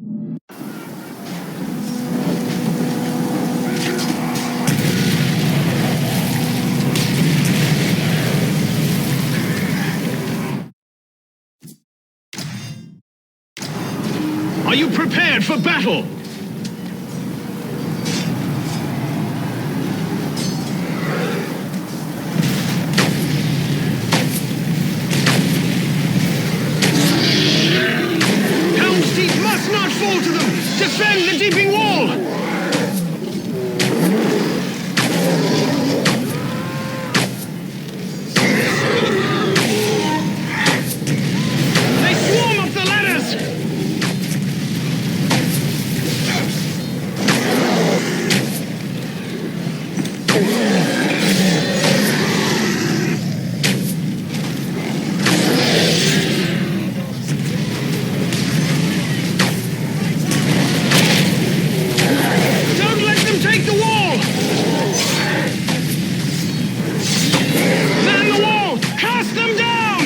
Are you prepared for battle? Helm's Deep must not fall to them! Defend the deeping wall! They swarm up the ladders! Don't let them take the wall! Man the wall! Cast them down!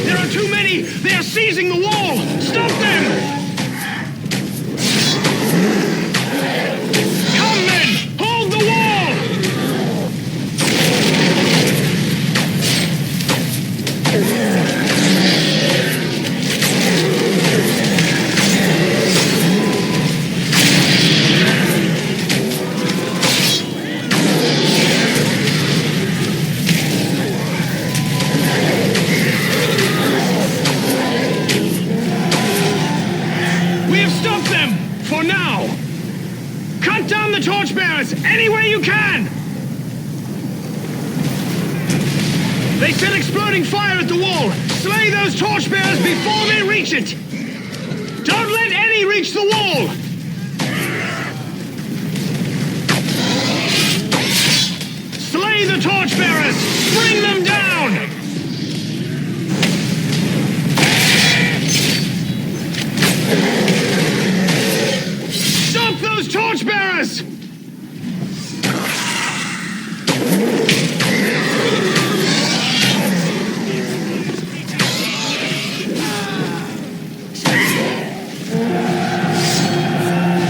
There are too many! They are seizing the wall! Stop them! Come men! Hold the wall! We have stopped them! For now! Cut down the torchbearers any way you can! They set exploding fire at the wall! Slay those torchbearers before they reach it! Don't let any reach the wall! Slay the torchbearers! Bring them down! Stop those torchbearers!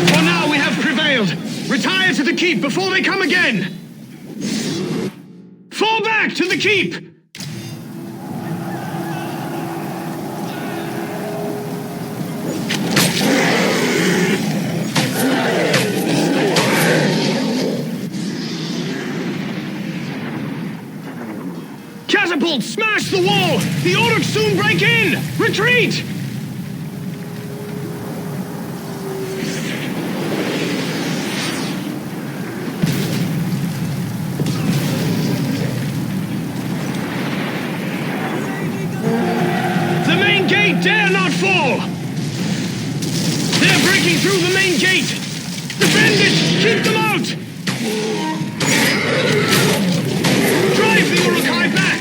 For now we have prevailed. Retire to the keep before they come again. Fall back to the keep! Catapult! Smash the wall! The Orcs soon break in! Retreat! The main gate dare not fall! They're breaking through the main gate! Defend it! Keep them out! Drive the Uruk-hai back!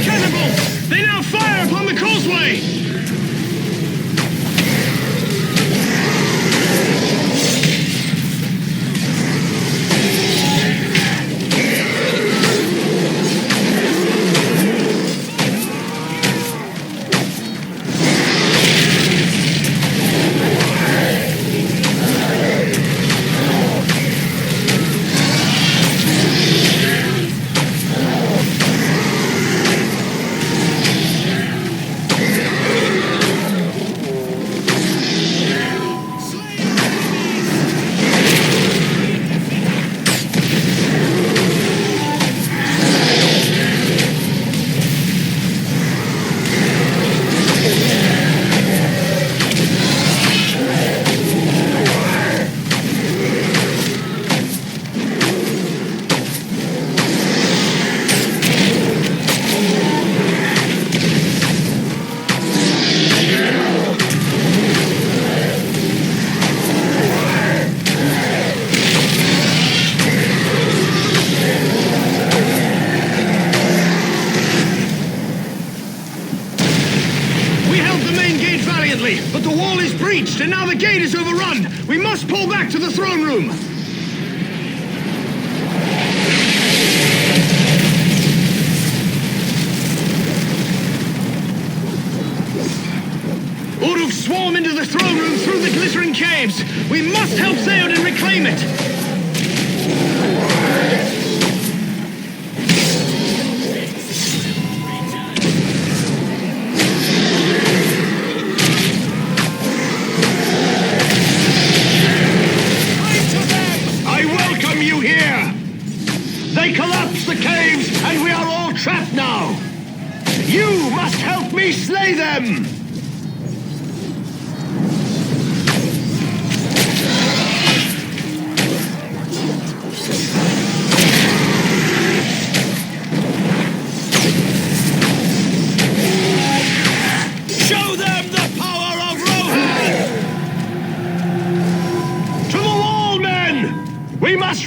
Catapults! They now fire upon the causeway! and now the gate is overrun. We must pull back to the throne room. Uruk swarm into the throne room through the glittering caves. We must help Theoden reclaim it. I welcome you here. They collapsed the caves and we are all trapped now. You must help me slay them.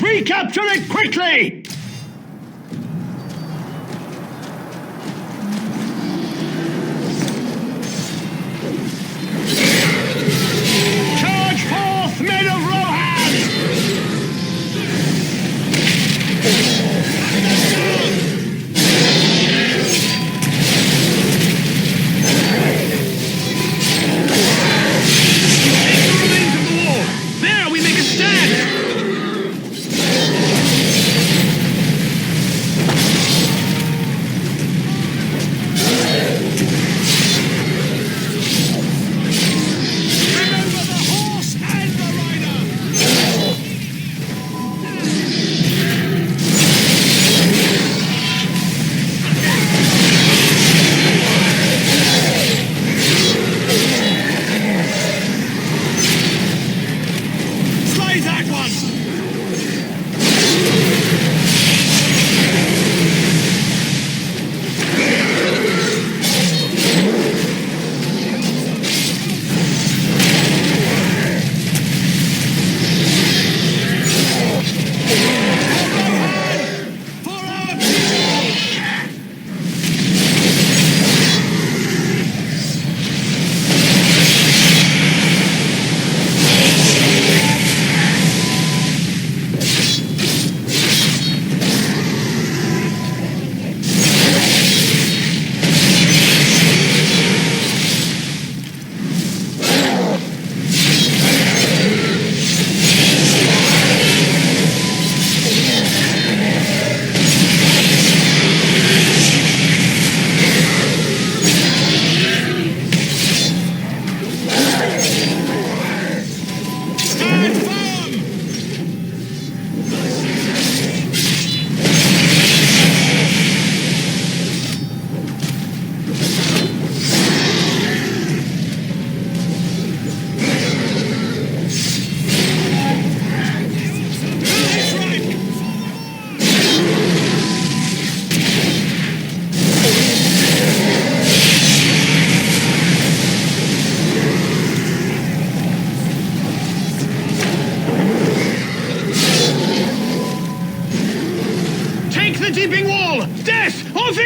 Recapture it quickly! Charge forth, men of Rohan! Take the remains of the wall! There, we make a stand!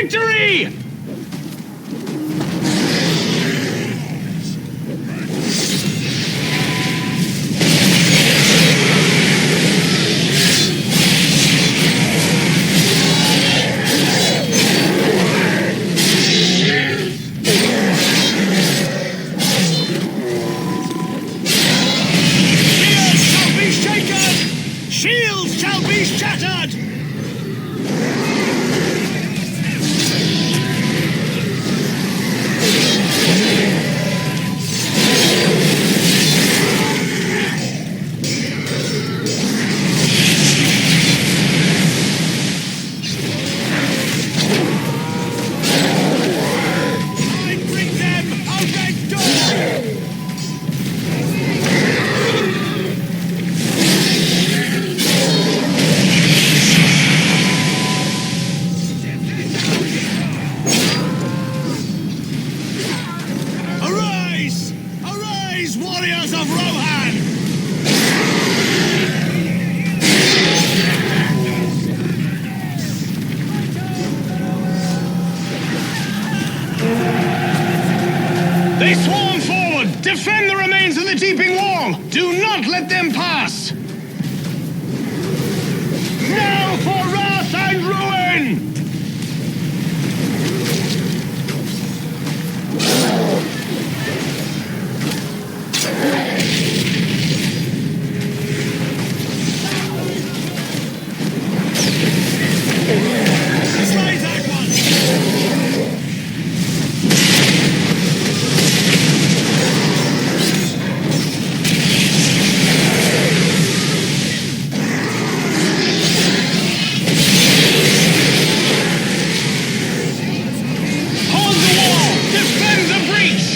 Victory! now! Do not let them pass! Now for wrath and ruin! Slay that one! Hold the wall! Defend the breach!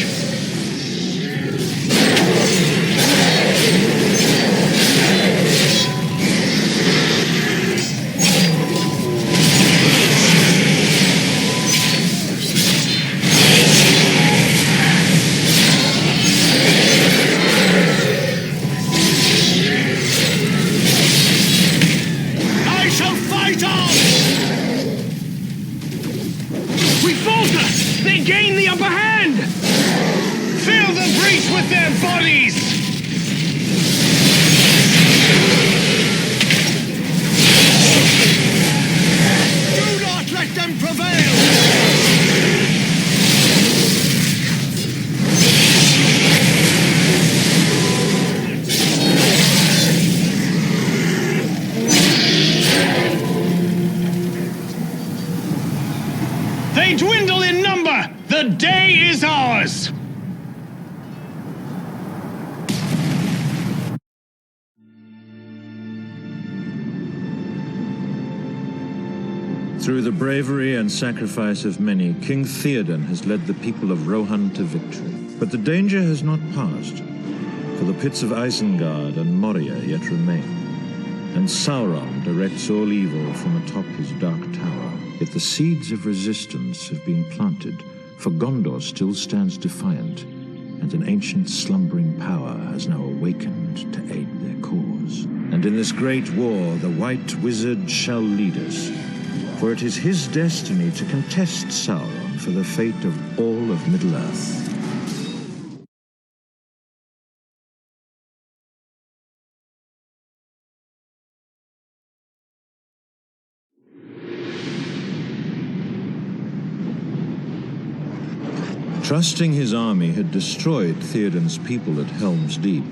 I shall fight on! We falter! They gain the upper hand! Fill the breach with their bodies! Do not let them prevail! They dwindle in number! The day is ours! Through the bravery and sacrifice of many, King Theoden has led the people of Rohan to victory. But the danger has not passed, for the pits of Isengard and Moria yet remain, and Sauron directs all evil from atop his dark tower. Yet the seeds of resistance have been planted, for Gondor still stands defiant, and an ancient slumbering power has now awakened to aid their cause. And in this great war, the White Wizard shall lead us, for it is his destiny to contest Sauron for the fate of all of Middle-earth. Trusting his army had destroyed Theoden's people at Helm's Deep,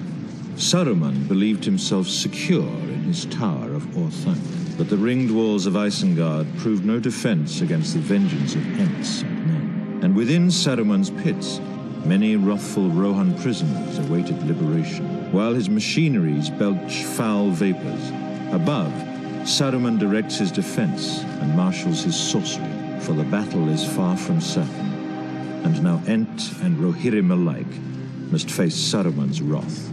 Saruman believed himself secure in his tower of Orthanc. But the ringed walls of Isengard proved no defense against the vengeance of Ents and men. And within Saruman's pits, many wrathful Rohan prisoners awaited liberation, while his machineries belch foul vapors. Above, Saruman directs his defense and marshals his sorcery, for the battle is far from certain, and now Ent and Rohirrim alike must face Saruman's wrath.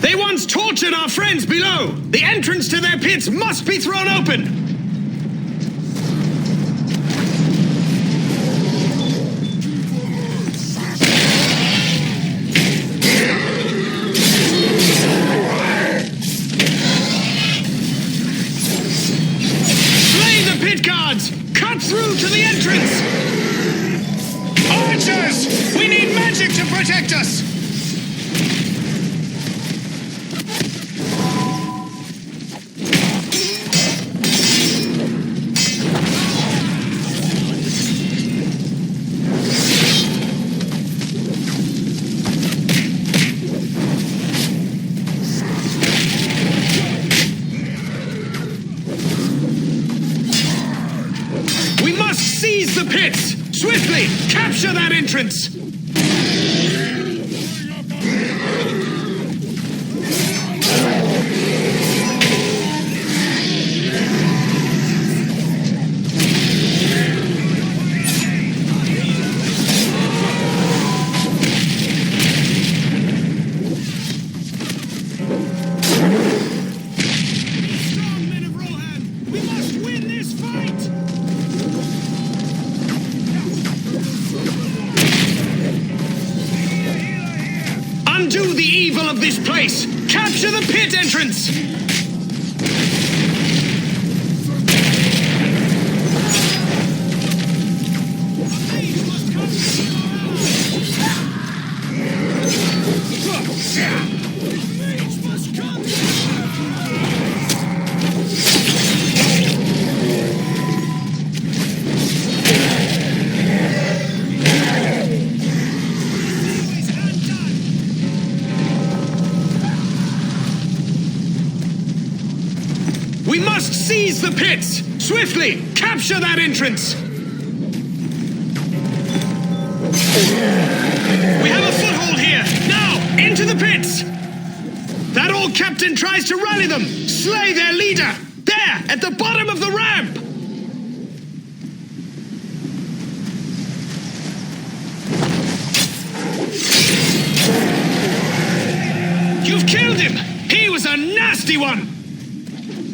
They once tortured our friends below! The entrance to their pits must be thrown open! Slay the pit guards! Cut through to the entrance! Archers! We need magic to protect us! Seize the pits! Swiftly! Capture that entrance! Strong men of Rohan! We must win this fight! disgrace! Capture the pit entrance! We must seize the pits! Swiftly! Capture that entrance! We have a foothold here! Now, into the pits! That old captain tries to rally them! Slay their leader! There, at the bottom of the ramp! You've killed him! He was a nasty one!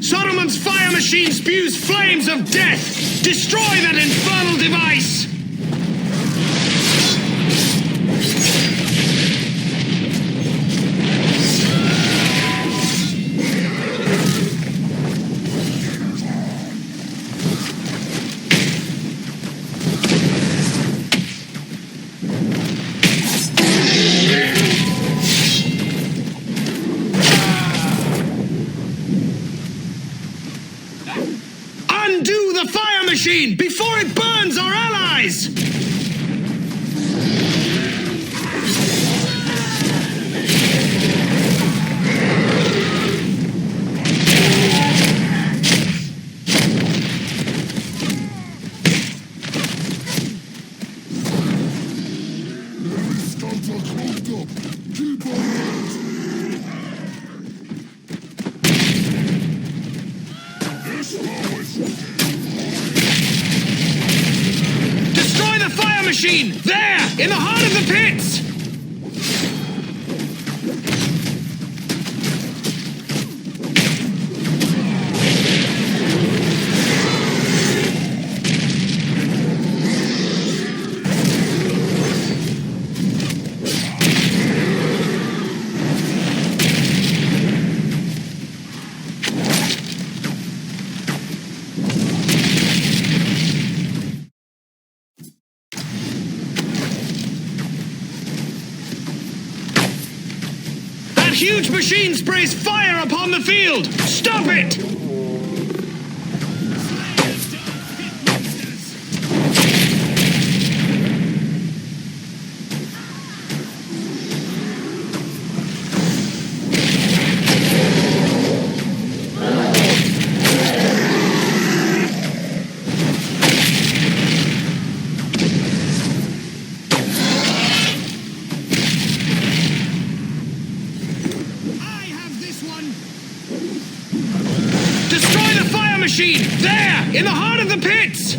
Saruman's fire machine spews flames of death! Destroy that infernal device! Undo the fire machine before it burns our allies! Destroy the fire machine! There! In the heart of the pits! That huge machine sprays fire upon the field! Stop it! Destroy the fire machine! There! In the heart of the pits!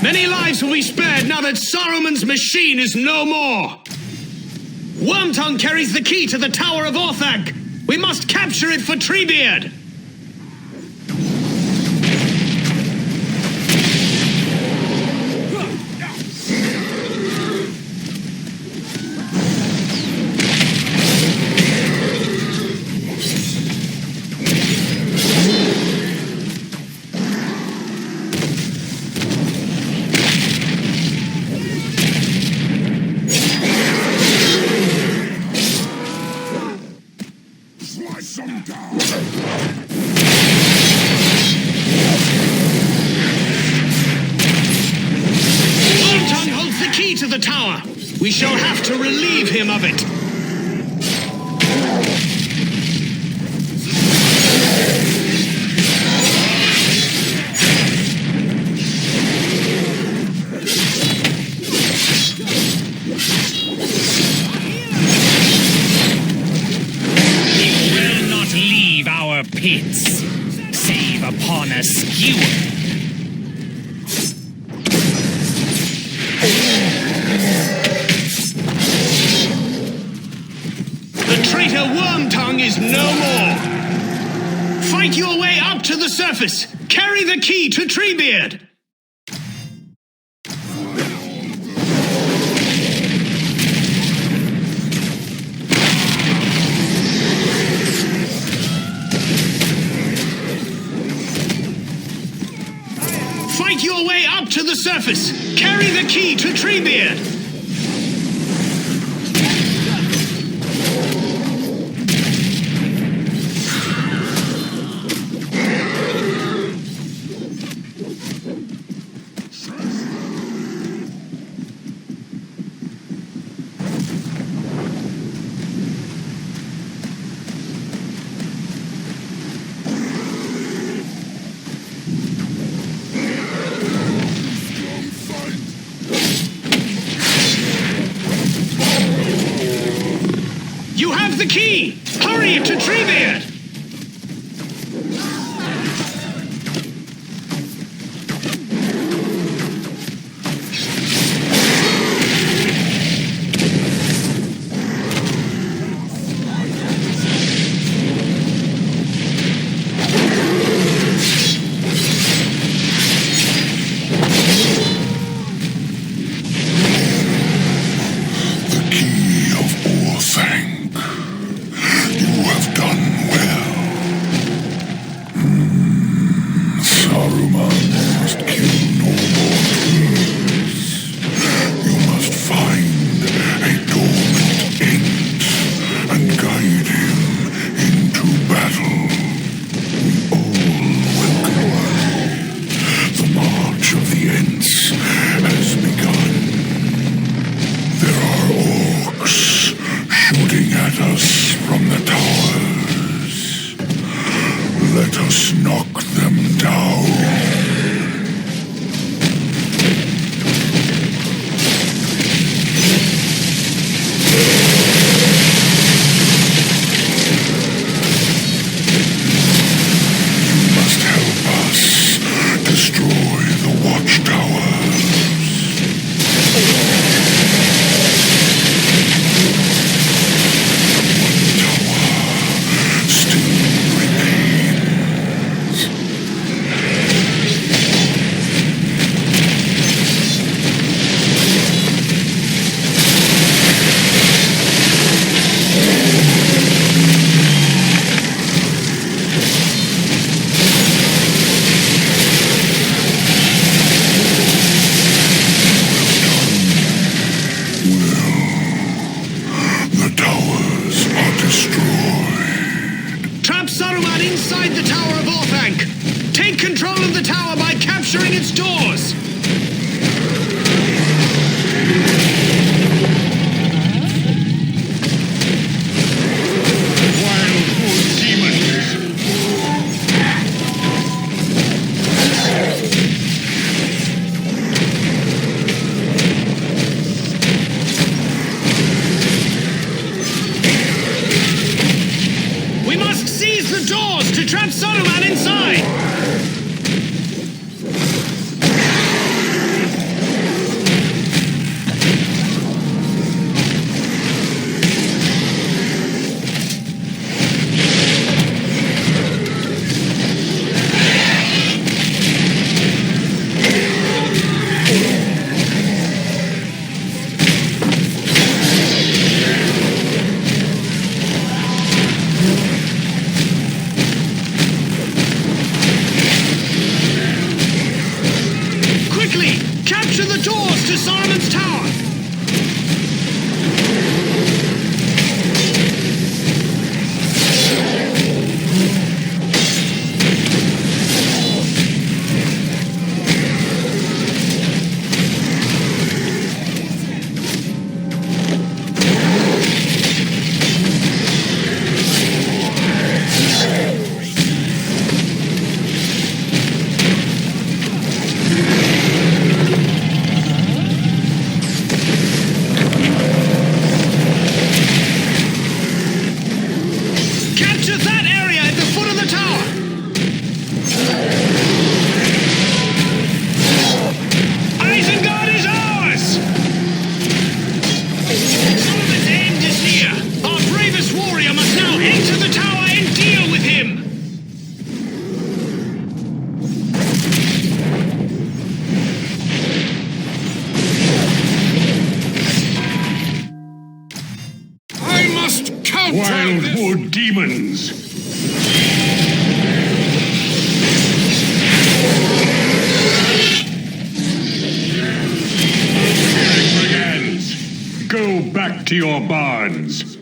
Many lives will be spared now that Saruman's machine is no more! Wormtongue carries the key to the Tower of Orthanc! We must capture it for Treebeard! Wormtongue holds the key to the tower. We shall have to relieve him of it. He will not leave our pits, save upon a skewer. The traitor Wormtongue is no more! Fight your way up to the surface! Carry the key to Treebeard! Fight your way up to the surface! Carry the key to Treebeard! You have the key! Hurry to Treebeard! to your barns.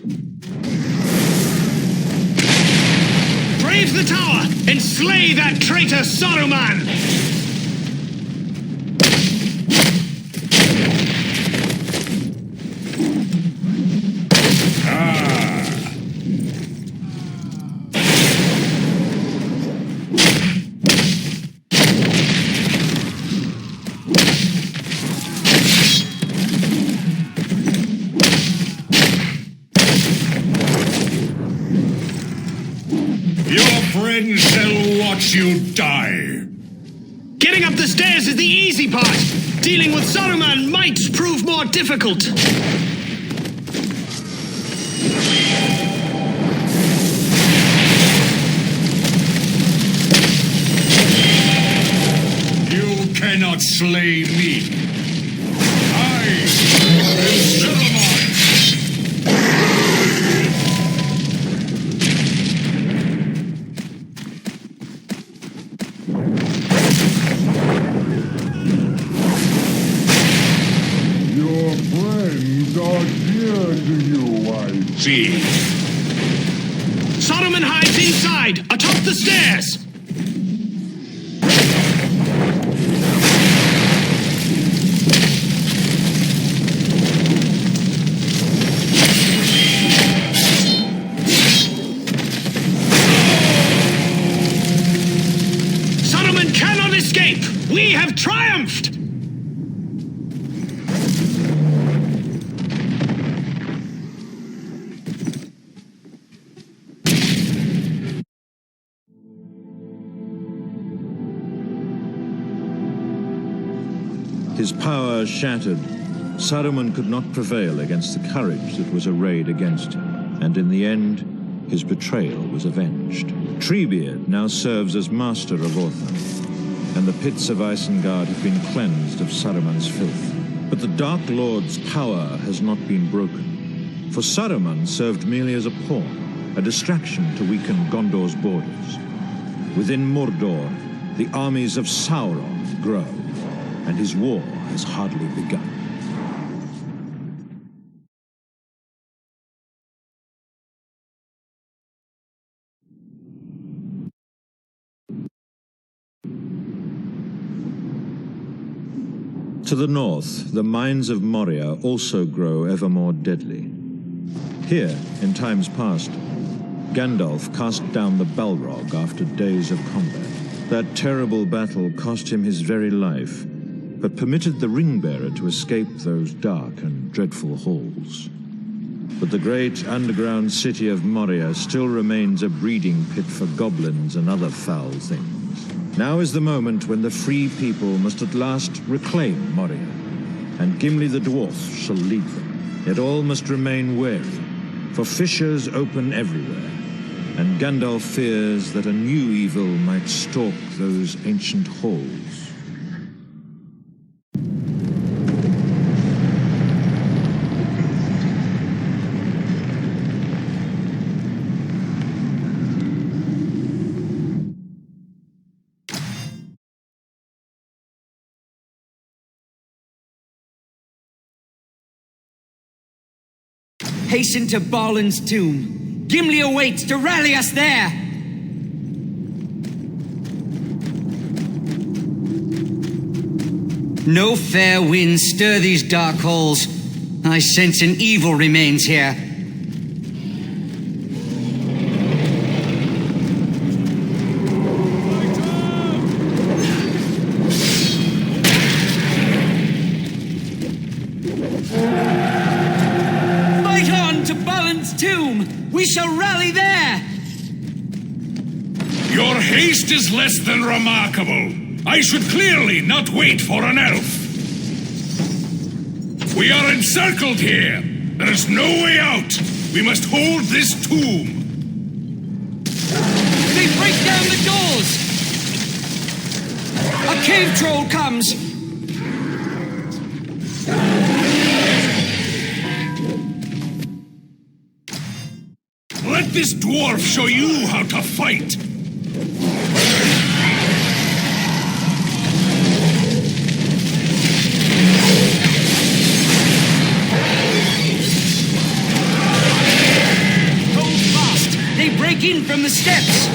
Brave the tower and slay that traitor Saruman! Friends shall watch you die. Getting up the stairs is the easy part. Dealing with Saruman might prove more difficult. You cannot slay me. I am Saruman. See. Saruman hides inside, atop the stairs! Saruman cannot escape! We have triumphed! His power shattered, Saruman could not prevail against the courage that was arrayed against him, and in the end, his betrayal was avenged. Treebeard now serves as master of Orthanc, and the pits of Isengard have been cleansed of Saruman's filth. But the Dark Lord's power has not been broken, for Saruman served merely as a pawn, a distraction to weaken Gondor's borders. Within Mordor, the armies of Sauron grow, and his war has hardly begun. To the north, the mines of Moria also grow ever more deadly. Here, in times past, Gandalf cast down the Balrog after days of combat. That terrible battle cost him his very life, but permitted the Ringbearer to escape those dark and dreadful halls. But the great underground city of Moria still remains a breeding pit for goblins and other foul things. Now is the moment when the free people must at last reclaim Moria, and Gimli the dwarf shall lead them. Yet all must remain wary, for fissures open everywhere, and Gandalf fears that a new evil might stalk those ancient halls. Hasten to Balin's tomb. Gimli awaits to rally us there! No fair winds stir these dark halls. I sense an evil remains here. Tomb! We shall rally there! Your haste is less than remarkable. I should clearly not wait for an elf. We are encircled here. There is no way out. We must hold this tomb. They break down the doors! A cave troll comes! Let this dwarf show you how to fight! the steps!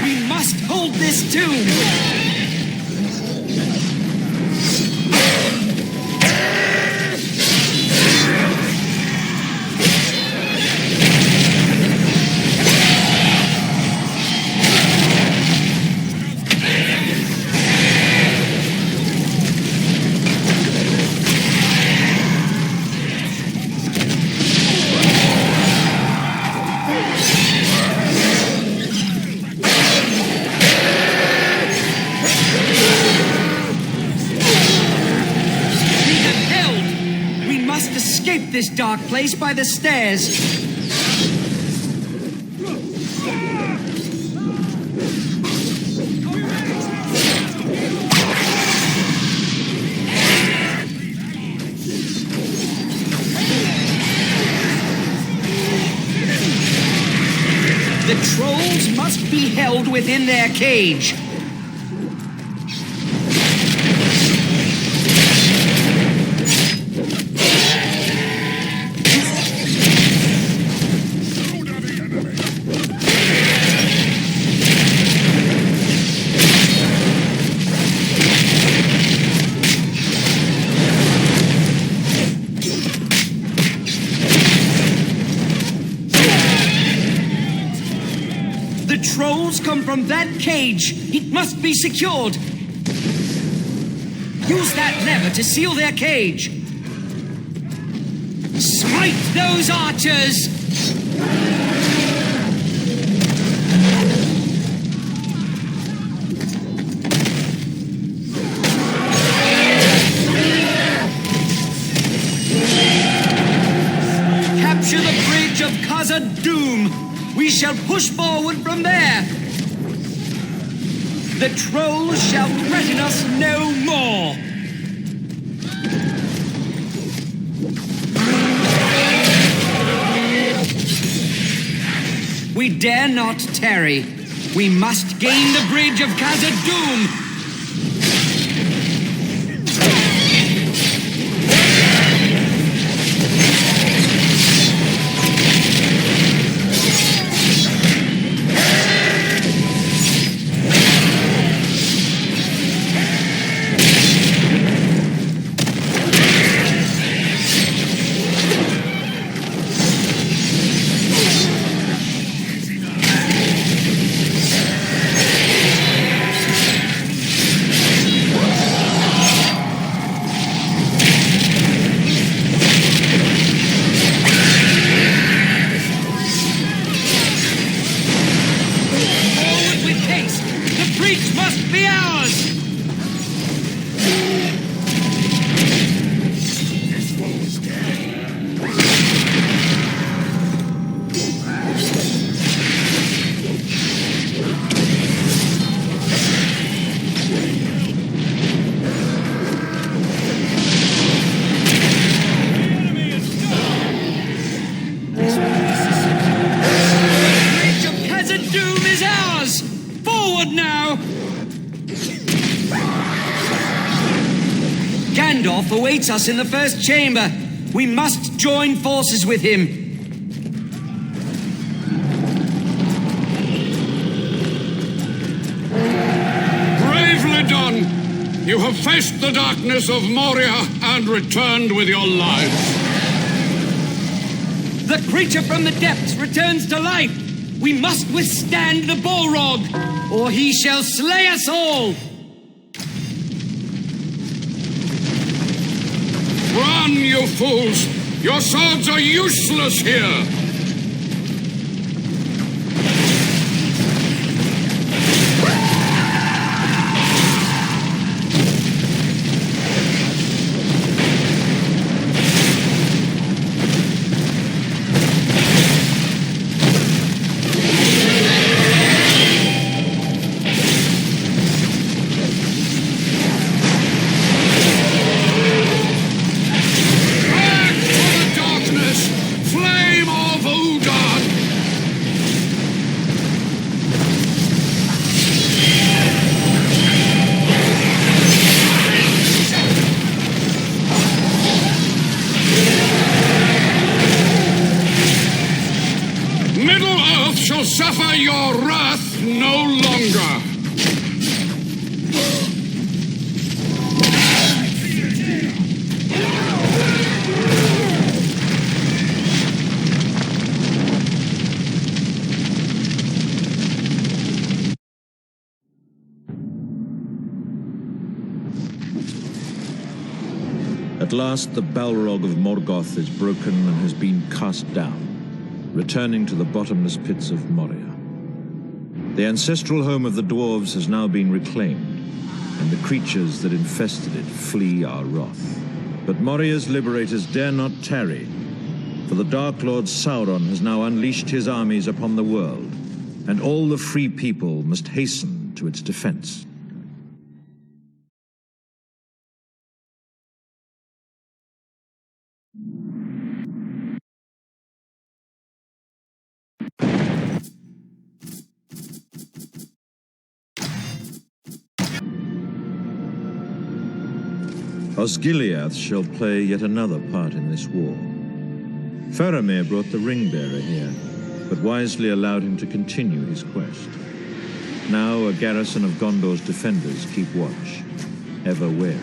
We must hold this tomb! This dark place by the stairs. The trolls must be held within their cage. Trolls come from that cage. It must be secured. Use that lever to seal their cage. Smite those archers! Capture the bridge of Khazad-dûm. We shall push forward from there. The trolls shall threaten us no more. We dare not tarry. We must gain the bridge of Khazad-dûm. Awaits us in the first chamber. We must join forces with him. Bravely done! You have faced the darkness of Moria and returned with your lives. The creature from the depths returns to life. We must withstand the Balrog, or he shall slay us all. Run, you fools! Your swords are useless here! suffer your wrath no longer. At last, the Balrog of Morgoth is broken and has been cast down, returning to the bottomless pits of Moria. The ancestral home of the dwarves has now been reclaimed, and the creatures that infested it flee our wrath. But Moria's liberators dare not tarry, for the Dark Lord Sauron has now unleashed his armies upon the world, and all the free people must hasten to its defense. Osgiliath shall play yet another part in this war. Faramir brought the ring-bearer here, but wisely allowed him to continue his quest. Now a garrison of Gondor's defenders keep watch, ever wary.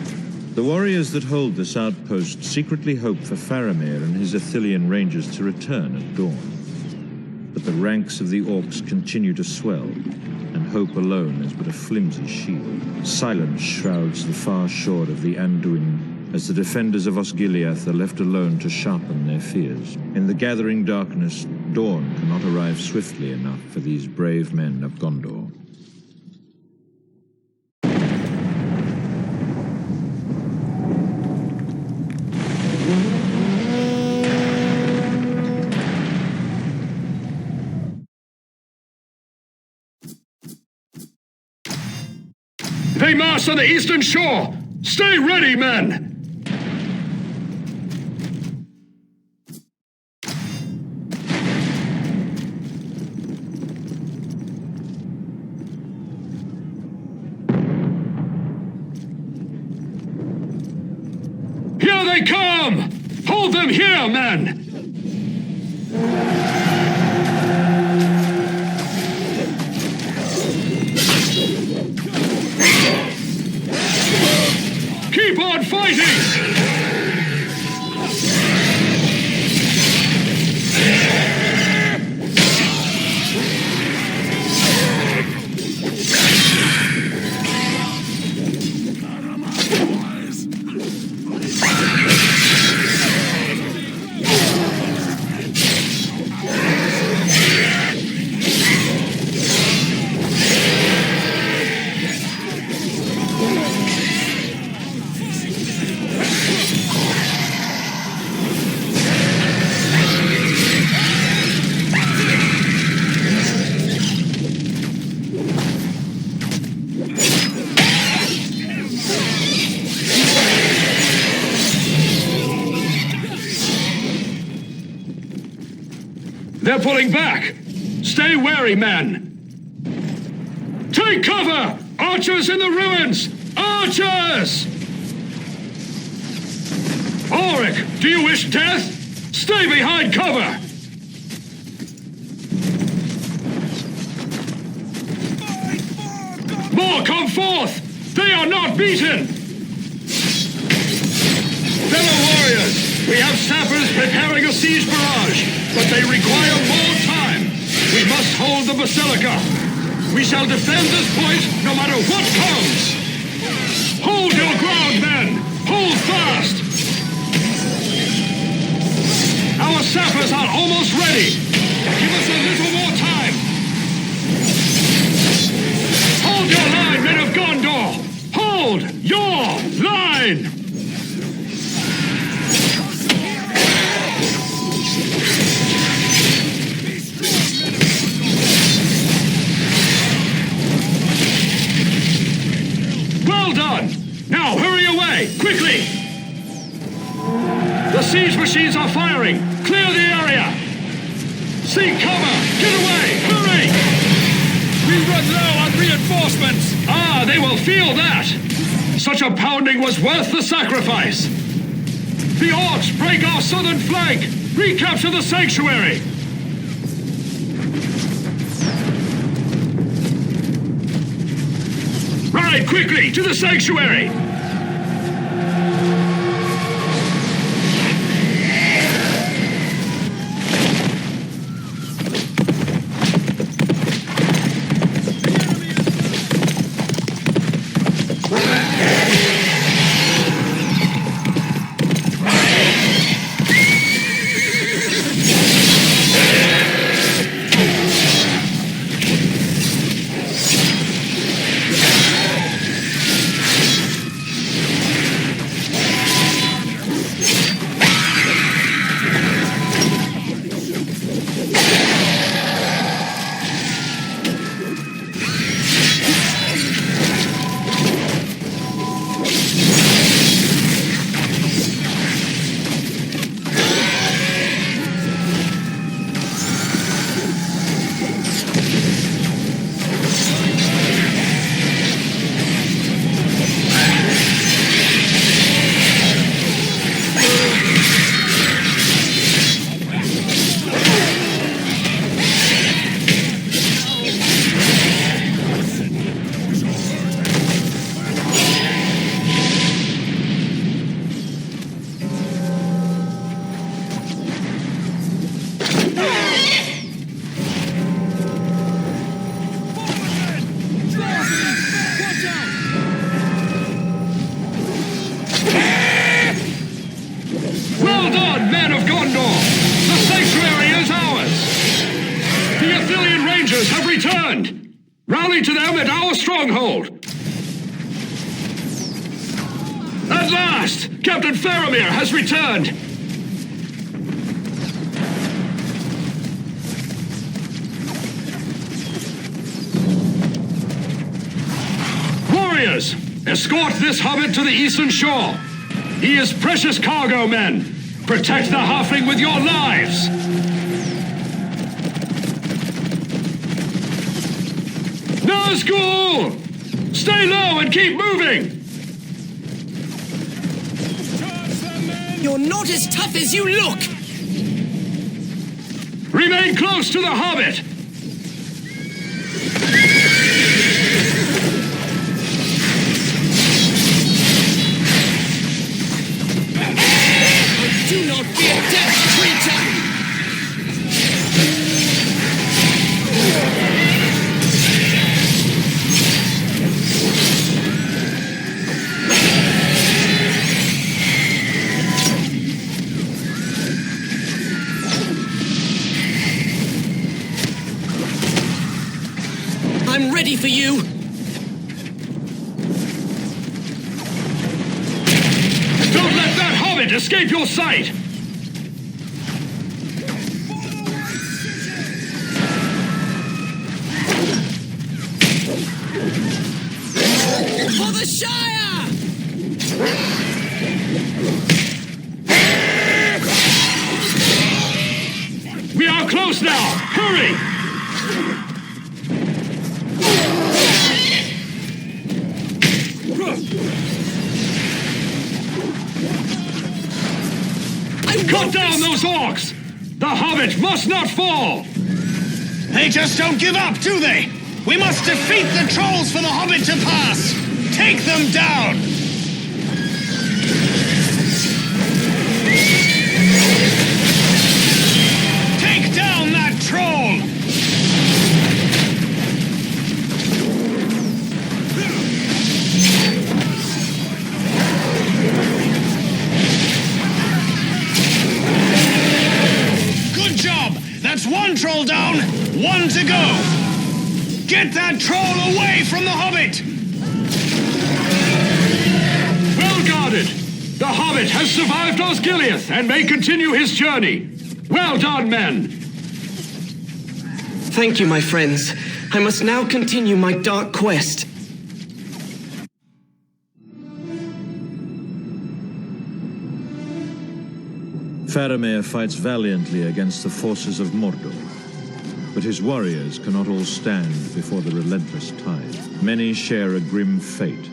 The warriors that hold this outpost secretly hope for Faramir and his Ithilien rangers to return at dawn. But the ranks of the orcs continue to swell, and hope alone is but a flimsy shield. Silence shrouds the far shore of the Anduin as the defenders of Osgiliath are left alone to sharpen their fears. In the gathering darkness, dawn cannot arrive swiftly enough for these brave men of Gondor. They mass on the eastern shore! Stay ready, men! Here they come! Hold them here, men! Keep on fighting! They're pulling back! Stay wary, men! Take cover! Archers in the ruins! Archers! Ulrich, do you wish death? Stay behind cover! More come forth! They are not beaten! Fellow warriors, we have sappers preparing a siege barrage, but they require more time. We must hold the Basilica. We shall defend this point no matter what comes. Hold your ground, men! Hold fast! Our sappers are almost ready. Give us a little more time. Hold your line, men of Gondor! Hold your line! Now, hurry away! Quickly! The siege machines are firing! Clear the area! Seek cover! Get away! Hurry! We run low on reinforcements! Ah, they will feel that! Such a pounding was worth the sacrifice! The orcs break our southern flank! Recapture the sanctuary! Inside, quickly, to the sanctuary! Rally to them at our stronghold! At last! Captain Faramir has returned! Warriors! Escort this hobbit to the eastern shore! He is precious cargo, men! Protect the halfling with your lives! Nazgul! Stay low and keep moving! You're not as tough as you look! Remain close to the hobbit! Do not fear death, traitor! I'm ready for you! Don't let that hobbit escape your sight! For the Shire! We are close now! Hurry! Cut down those orcs! The hobbit must not fall! They just don't give up, do they? We must defeat the trolls for the hobbit to pass! Take them down! Take down that troll! Good job! That's one troll down, one to go! Get that troll away from the hobbit! Well guarded! The hobbit has survived Osgiliath and may continue his journey. Well done, men! Thank you, my friends. I must now continue my dark quest. Faramir fights valiantly against the forces of Morgul, but his warriors cannot all stand before the relentless tide. Many share a grim fate,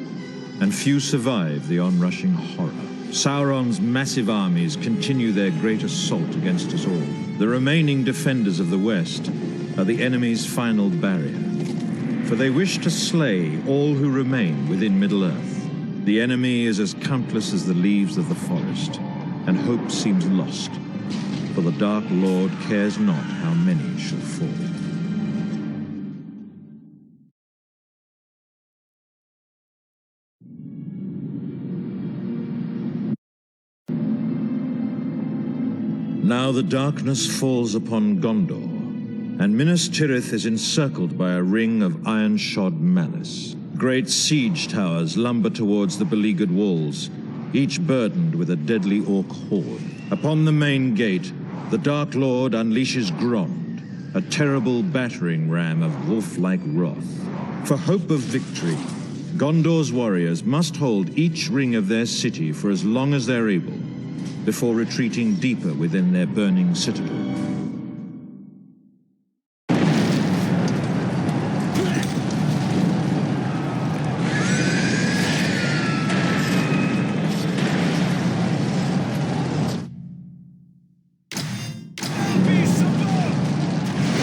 and few survive the onrushing horror. Sauron's massive armies continue their great assault against us all. The remaining defenders of the West are the enemy's final barrier. for they wish to slay all who remain within Middle-earth. The enemy is as countless as the leaves of the forest, and hope seems lost, for the Dark Lord cares not how many shall fall. Now the darkness falls upon Gondor, and Minas Tirith is encircled by a ring of iron-shod malice. Great siege towers lumber towards the beleaguered walls, each burdened with a deadly orc horde. Upon the main gate, the Dark Lord unleashes Grond, a terrible battering ram of wolf-like wrath. For hope of victory, Gondor's warriors must hold each ring of their city for as long as they're able, before retreating deeper within their burning citadel.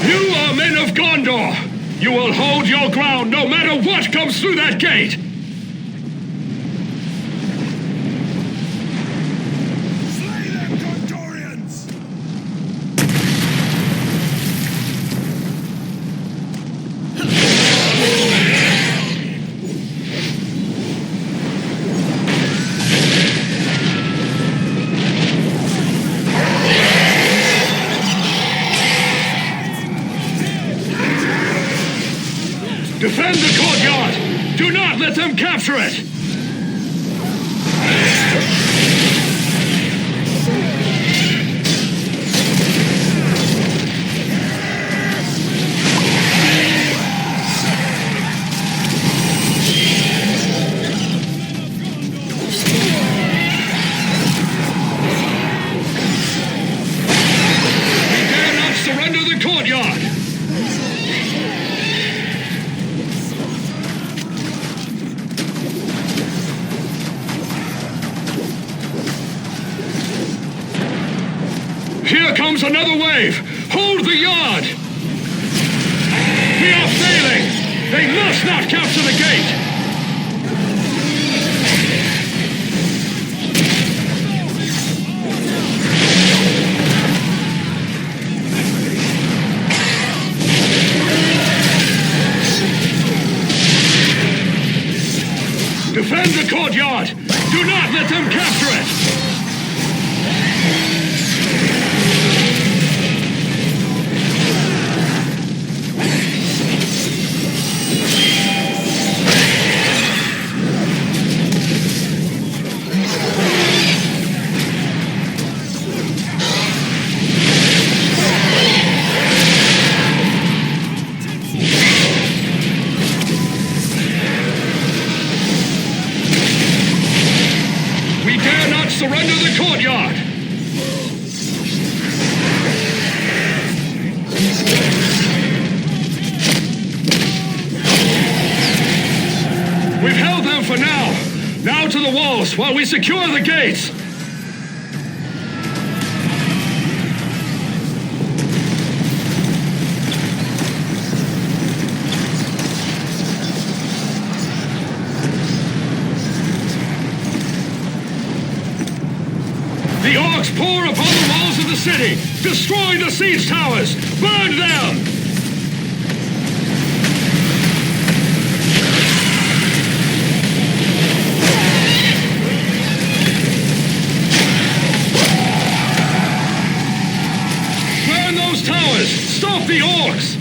You are men of Gondor! You will hold your ground no matter what comes through that gate! Defend the courtyard! Do not let them capture it! We dare not surrender the courtyard! Here comes another wave! Hold the yard! We are failing! They must not capture the gate! Defend the courtyard! Do not let them capture it! Surrender the courtyard! We've held them for now. Now to the walls while we secure the gates. The orcs pour upon the walls of the city! Destroy the siege towers! Burn them! Burn those towers! Stop the orcs!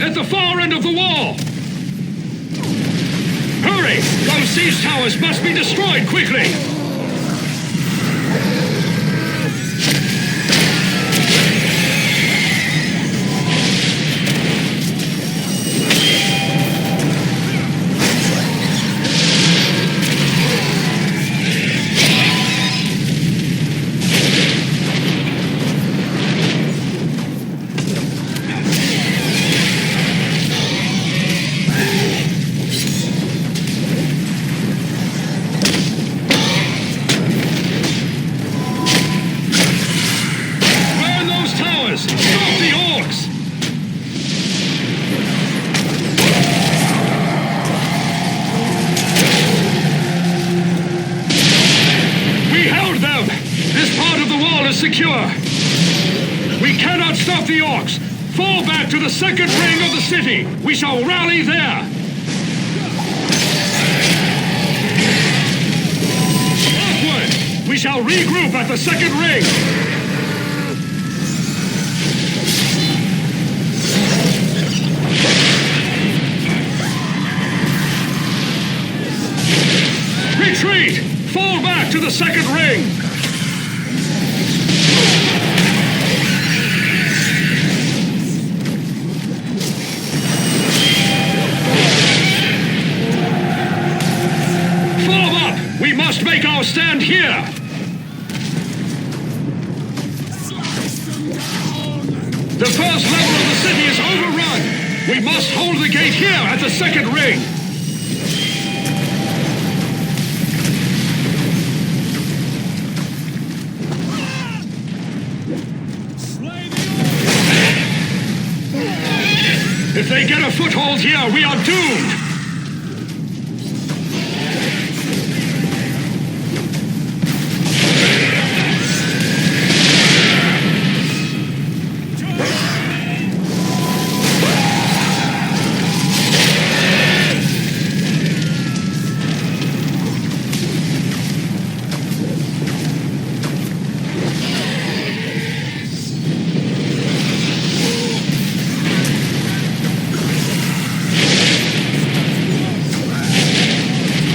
At the far end of the wall! Hurry! Those siege towers must be destroyed quickly! warriors! Stop the orcs! We held them! This part of the wall is secure! We cannot stop the orcs! Fall back to the second ring of the city! We shall rally there! Upward! We shall regroup at the second ring! Retreat! Fall back to the second ring! Form up! We must make our stand here! The first level of the city is overrun! We must hold the gate here at the second ring! If they get a foothold here, we are doomed!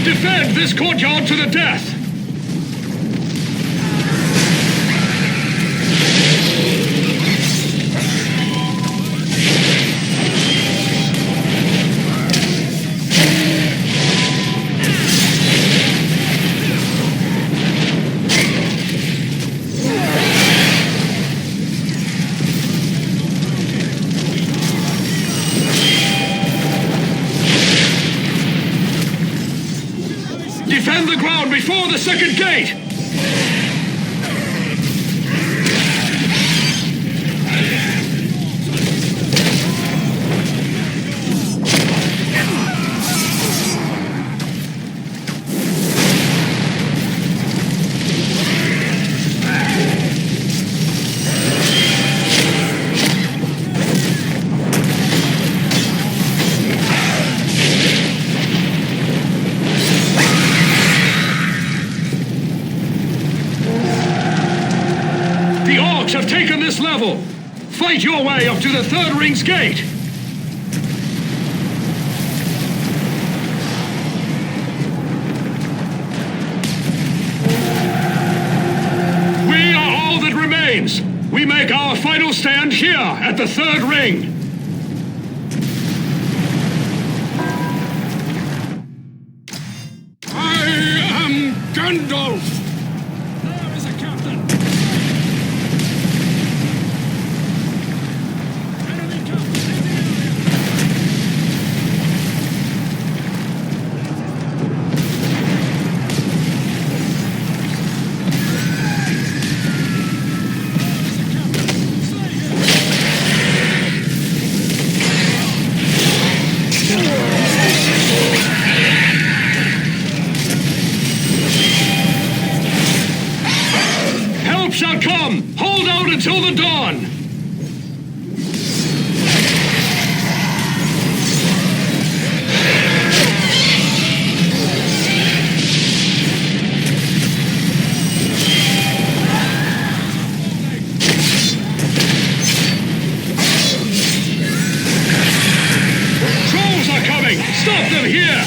Defend this courtyard to the death! Defend the ground before the second gate! Have taken this level. Fight your way up to the third ring's gate. We are all that remains. We make our final stand here at the third ring. I am Gandalf. Shall come! Hold out until the dawn! Trolls are coming! Stop them here!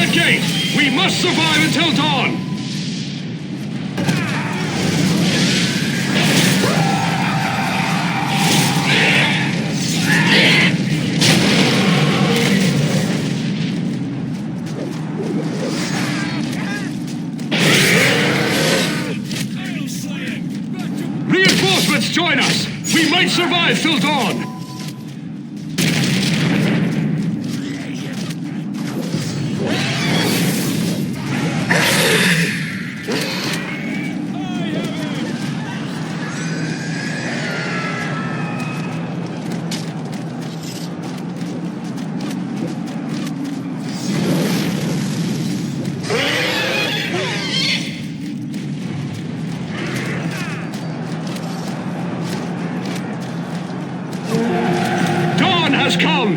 that gate! We must survive until dawn! Reinforcements join us! We might survive till dawn!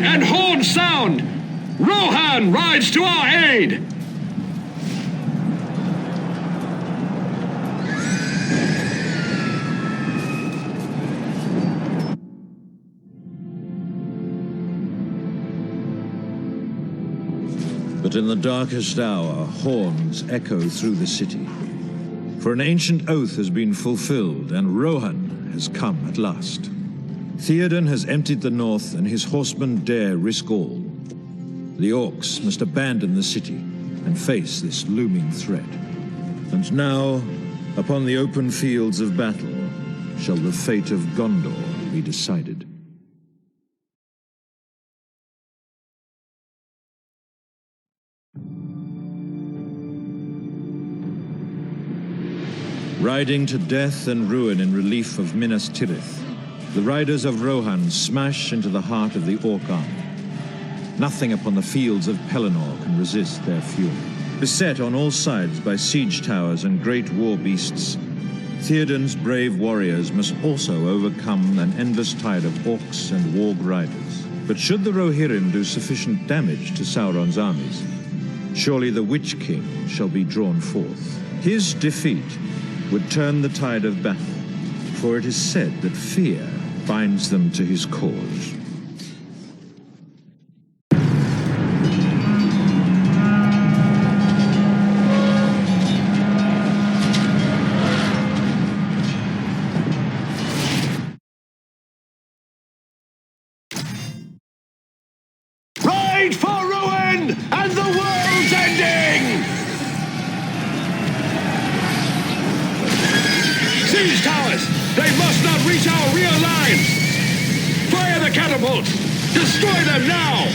And horns sound! Rohan rides to our aid! But in the darkest hour, horns echo through the city. For an ancient oath has been fulfilled, and Rohan has come at last. Theoden has emptied the north, and his horsemen dare risk all. The orcs must abandon the city and face this looming threat. And now, upon the open fields of battle, shall the fate of Gondor be decided. Riding to death and ruin in relief of Minas Tirith, the riders of Rohan smash into the heart of the Orc army. Nothing upon the fields of Pelennor can resist their fury. Beset on all sides by siege towers and great war beasts, Theoden's brave warriors must also overcome an endless tide of orcs and warg riders. But should the Rohirrim do sufficient damage to Sauron's armies, surely the Witch King shall be drawn forth. His defeat would turn the tide of battle, for it is said that fear binds them to his cause. Ride for ruin and the world's ending! Siege towers! They must not reach our rear lines! Fire the catapults! Destroy them now!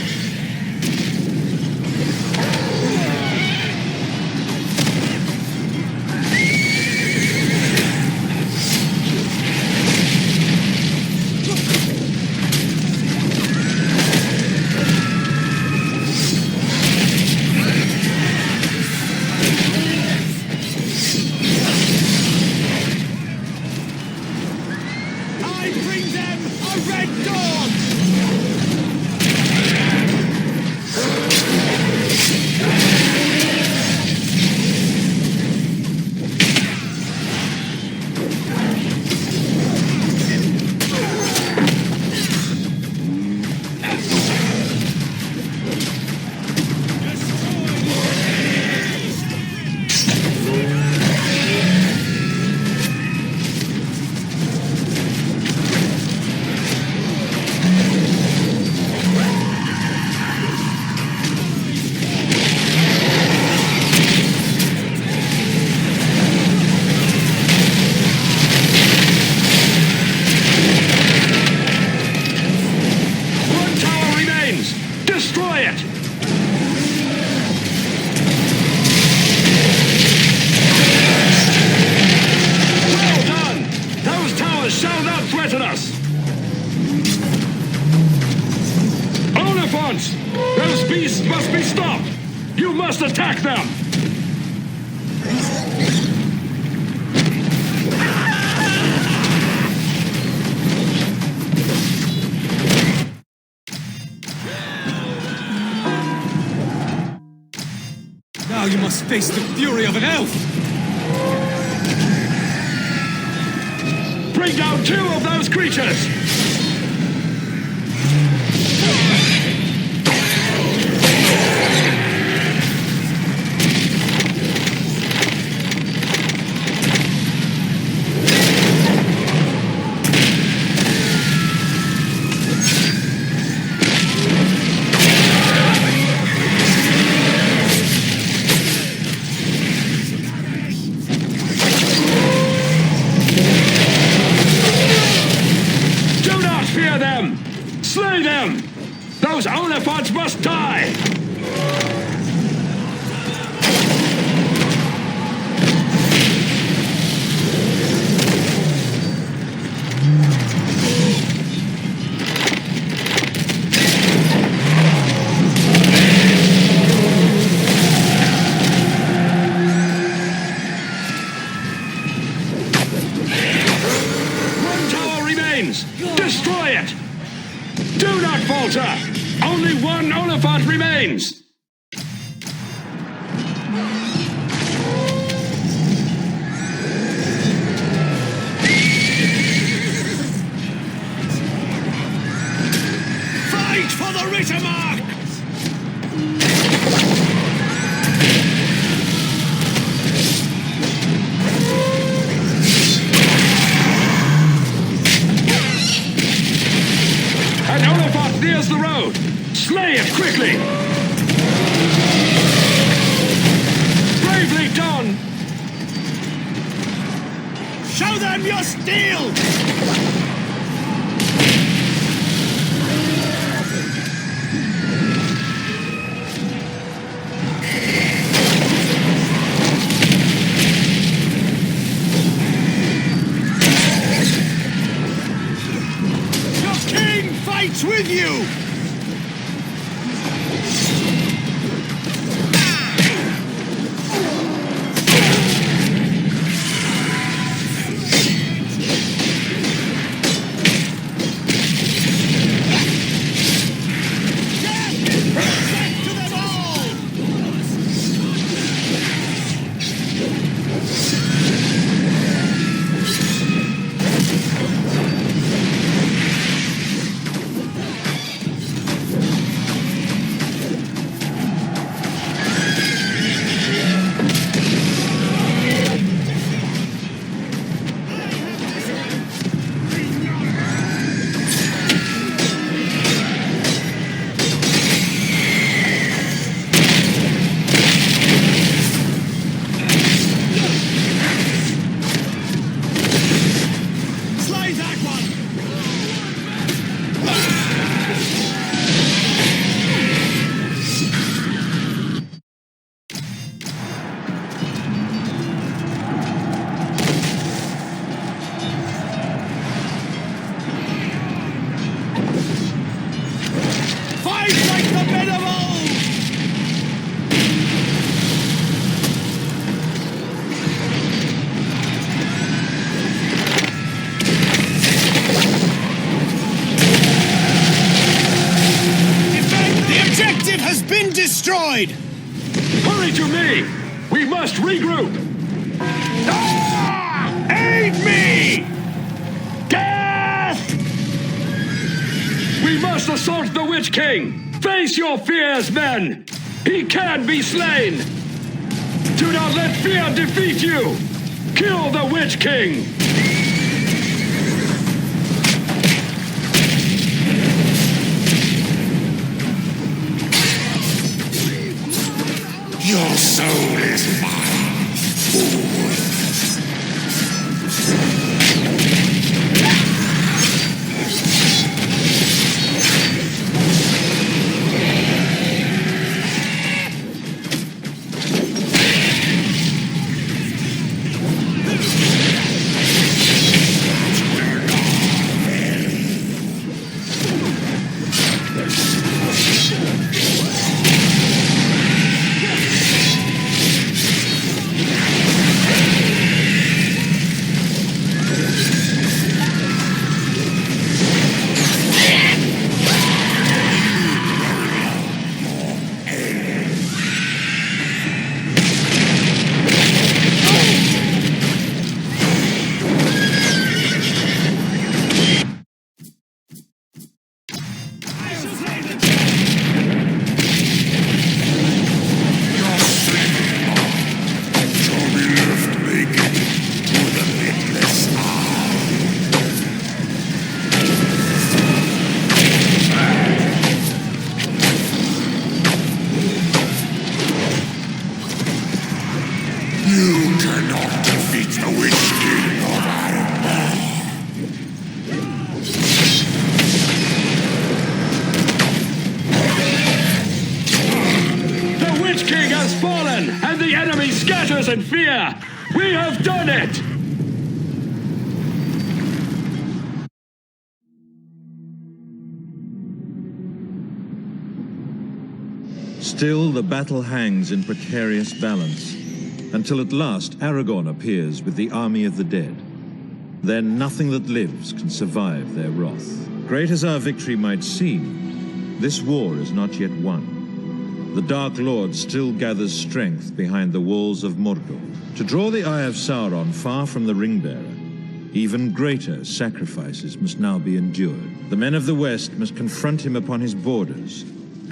Attack them! Now you must face the fury of an elf! Bring down 2 of those creatures! Those Oliphants must die! Destroy it! Do not falter! Only one Oliphant remains! Fight for the Rittermark! Nears the road! Slay it quickly! Bravely done! Show them your steel! Fights with you! Destroyed! Hurry to me! We must regroup! Ah! Aid me! Death! We must assault the Witch King! Face your fears, men! He can be slain! Do not let fear defeat you! Kill the Witch King! Your soul is mine, fool. whispers and fear. We have done it! Still, the battle hangs in precarious balance, until at last Aragorn appears with the army of the dead. Then nothing that lives can survive their wrath. Great as our victory might seem, this war is not yet won. The Dark Lord still gathers strength behind the walls of Morgul. To draw the Eye of Sauron far from the Ringbearer, even greater sacrifices must now be endured. The men of the West must confront him upon his borders,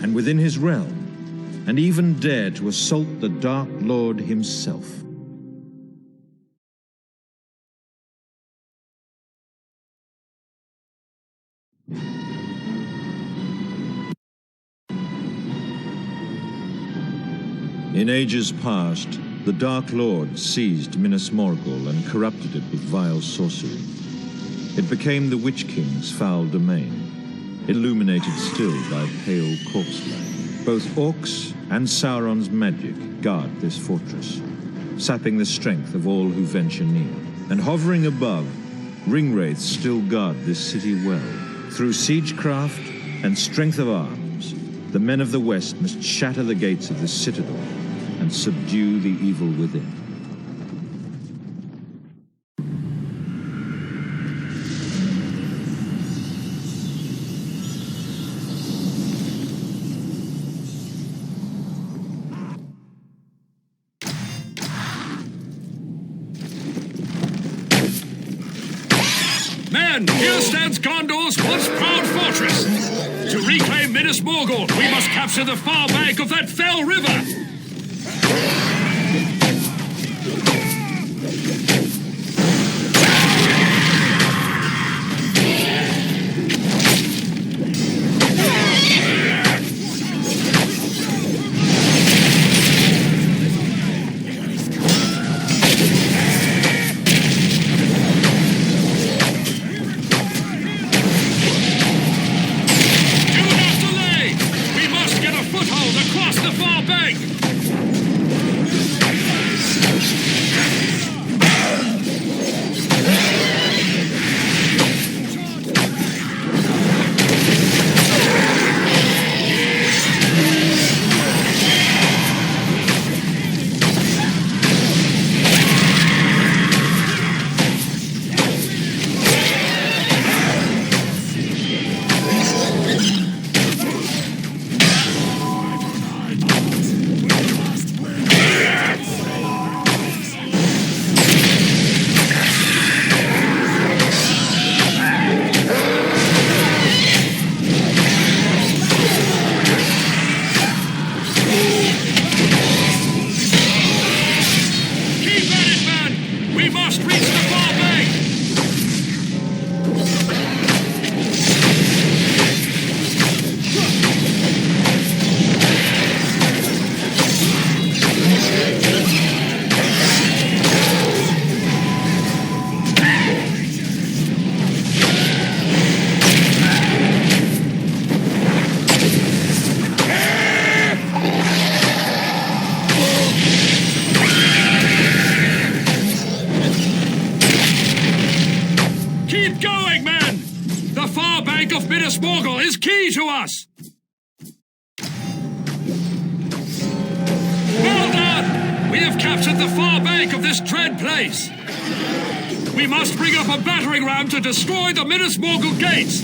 and within his realm, and even dare to assault the Dark Lord himself. In ages past, the Dark Lord seized Minas Morgul and corrupted it with vile sorcery. It became the Witch King's foul domain, illuminated still by pale corpse-light. Both orcs and Sauron's magic guard this fortress, sapping the strength of all who venture near. And hovering above, ringwraiths still guard this city well. Through siegecraft and strength of arms, the men of the West must shatter the gates of this citadel and subdue the evil within. Men, here stands Gondor's once proud fortress. To reclaim Minas Morgul, we must capture the far bank of that fell river. Minas Morgul is key to us! Well done! We have captured the far bank of this dread place. We must bring up a battering ram to destroy the Minas Morgul gates.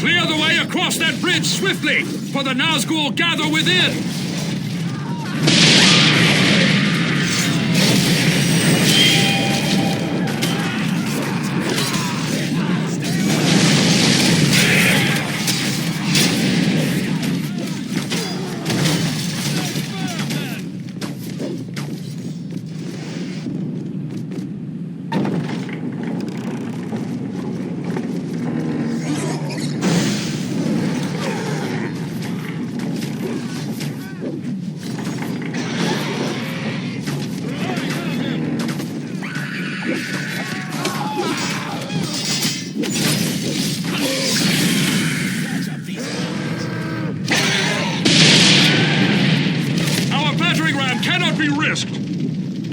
Clear the way across that bridge swiftly, for the Nazgul gather within.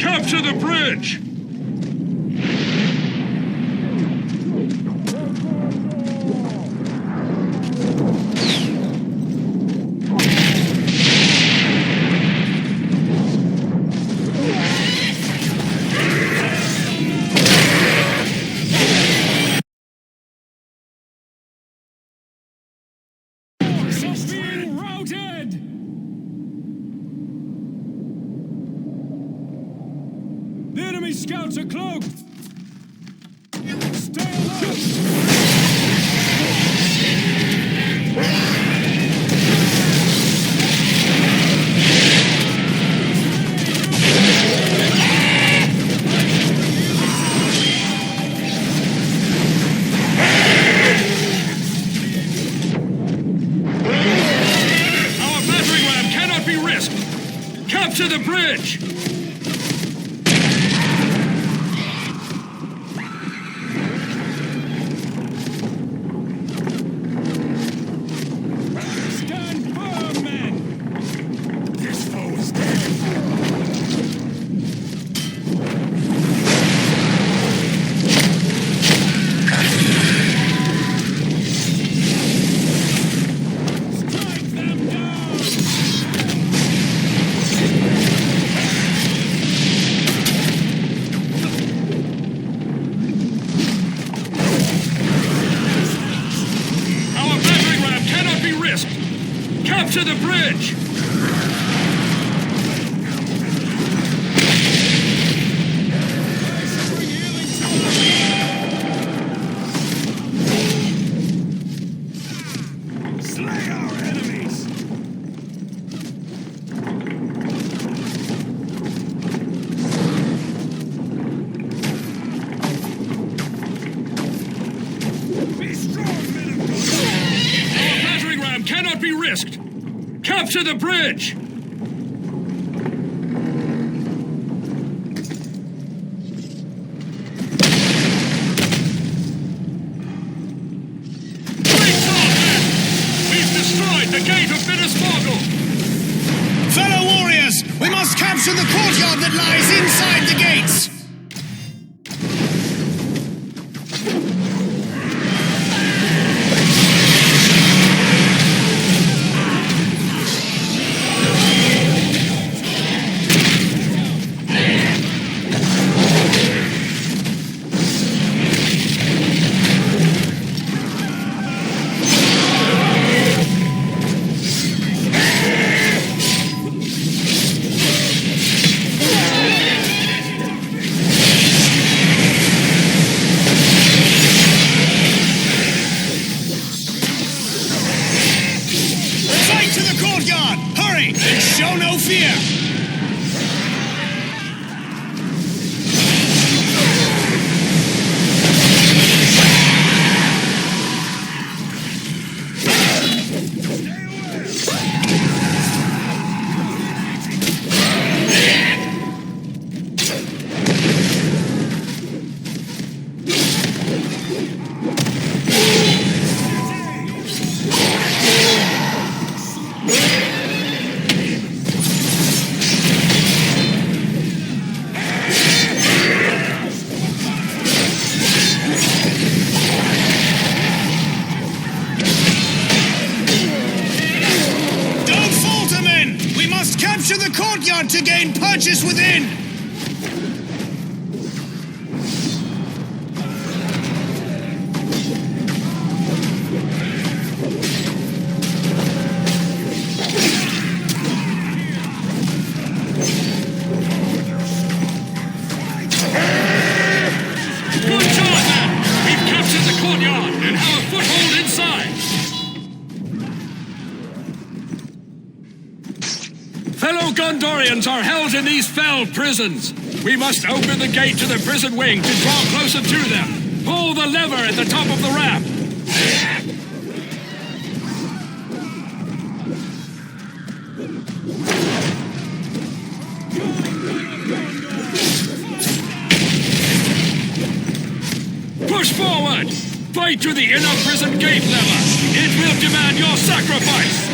Capture the bridge! Being routed! The enemy scouts are cloaked! Stay alert! Our battering ram cannot be risked! Capture the bridge! Stand firm, men! This foe is dead! Strike them down! Our battering ram cannot be risked! Capture the bridge! Slay our enemies! Be strong, men of God! Our battering ram cannot be risked! Capture the bridge! Breach on, men! We've destroyed the gate of Minas Morgul! Fellow warriors, we must capture the courtyard that lies inside the gates! Fight to the courtyard! Hurry, and show no fear! Don't falter, men! We must capture the courtyard to gain purchase within! Good job, men! We've captured the courtyard and have a foothold inside! Fellow Gondorians are held in these fell prisons. We must open the gate to the prison wing to draw closer to them. Pull the lever at the top of the ramp. Push forward! Fight to the inner prison gate lever! It will demand your sacrifice!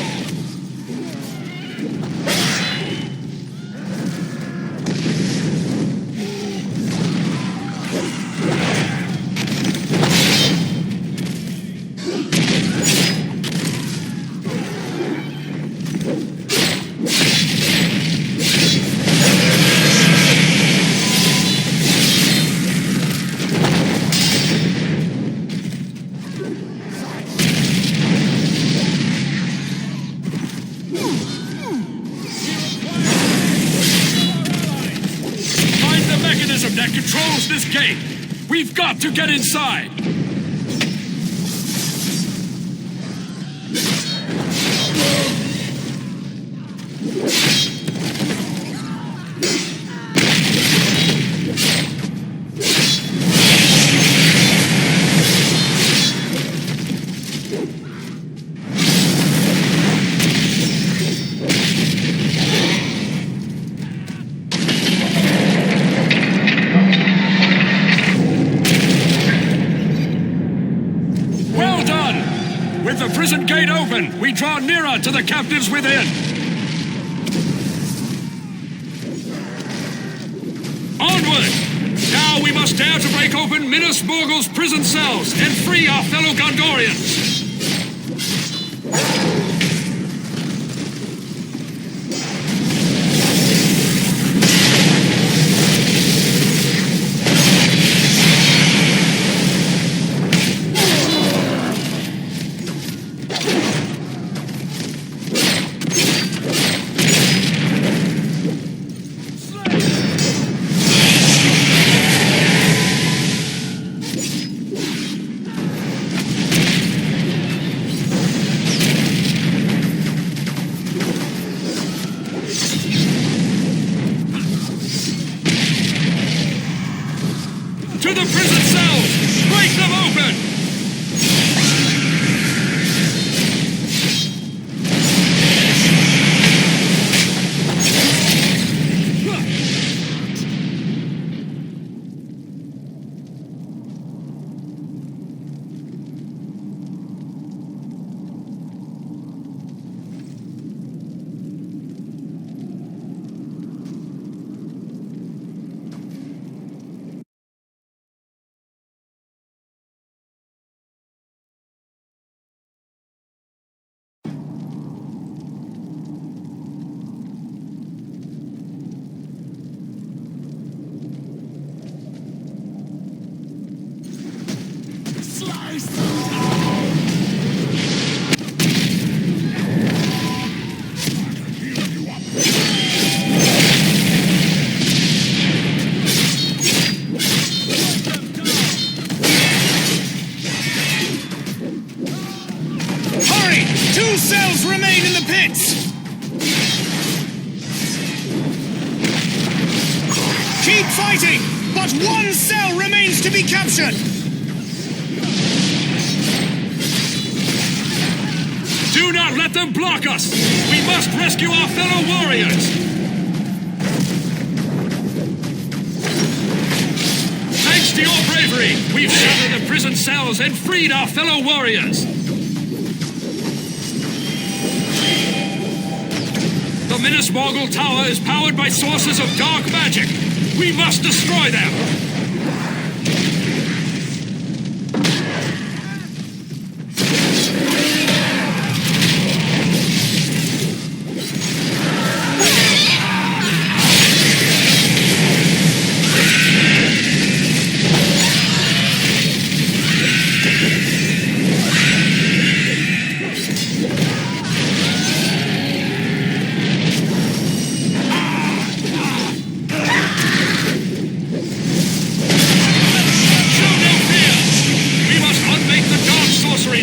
Find the mechanism that controls this gate. We've got to get inside. With the prison gate open, we draw nearer to the captives within. Onward! Now we must dare to break open Minas Morgul's prison cells and free our fellow Gondorians. To the prison cells! Break them open! Cells remain in the pits! Keep fighting, but one cell remains to be captured! Do not let them block us! We must rescue our fellow warriors! Thanks to your bravery, we've shattered the prison cells and freed our fellow warriors! The Minas Morgul Tower is powered by sources of dark magic. We must destroy them!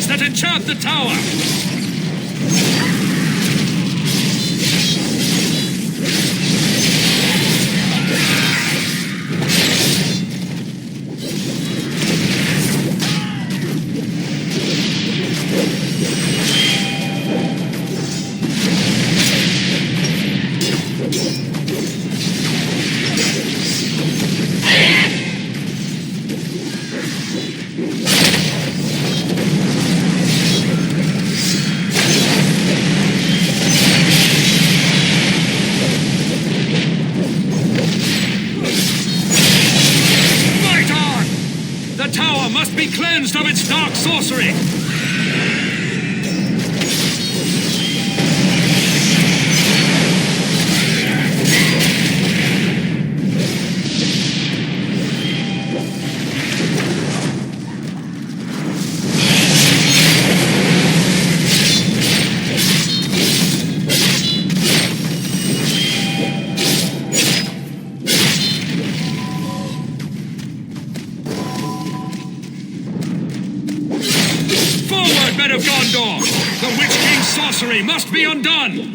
That enchant the tower! Must be cleansed of its dark sorcery! be undone!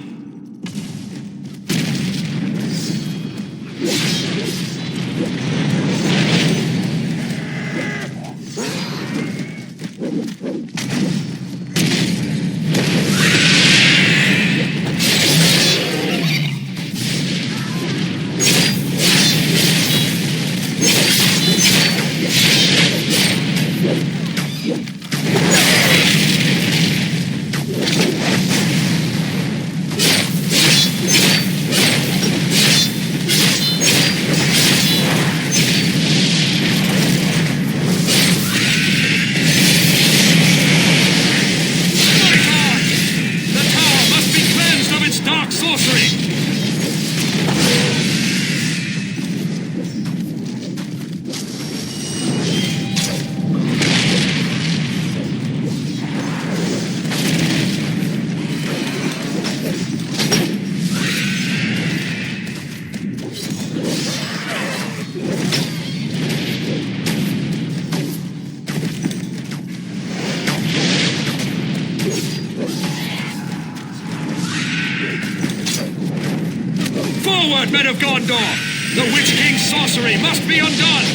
Forward, men of Gondor! The Witch King's sorcery must be undone!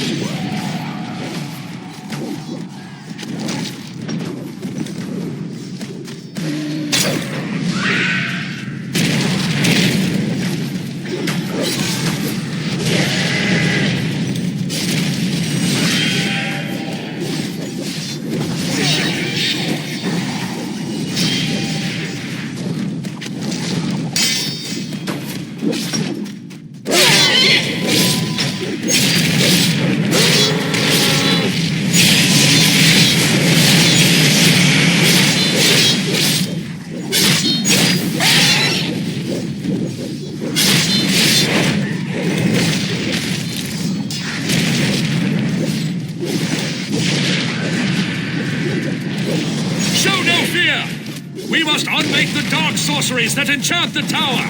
We must unmake the dark sorceries that enchant the tower!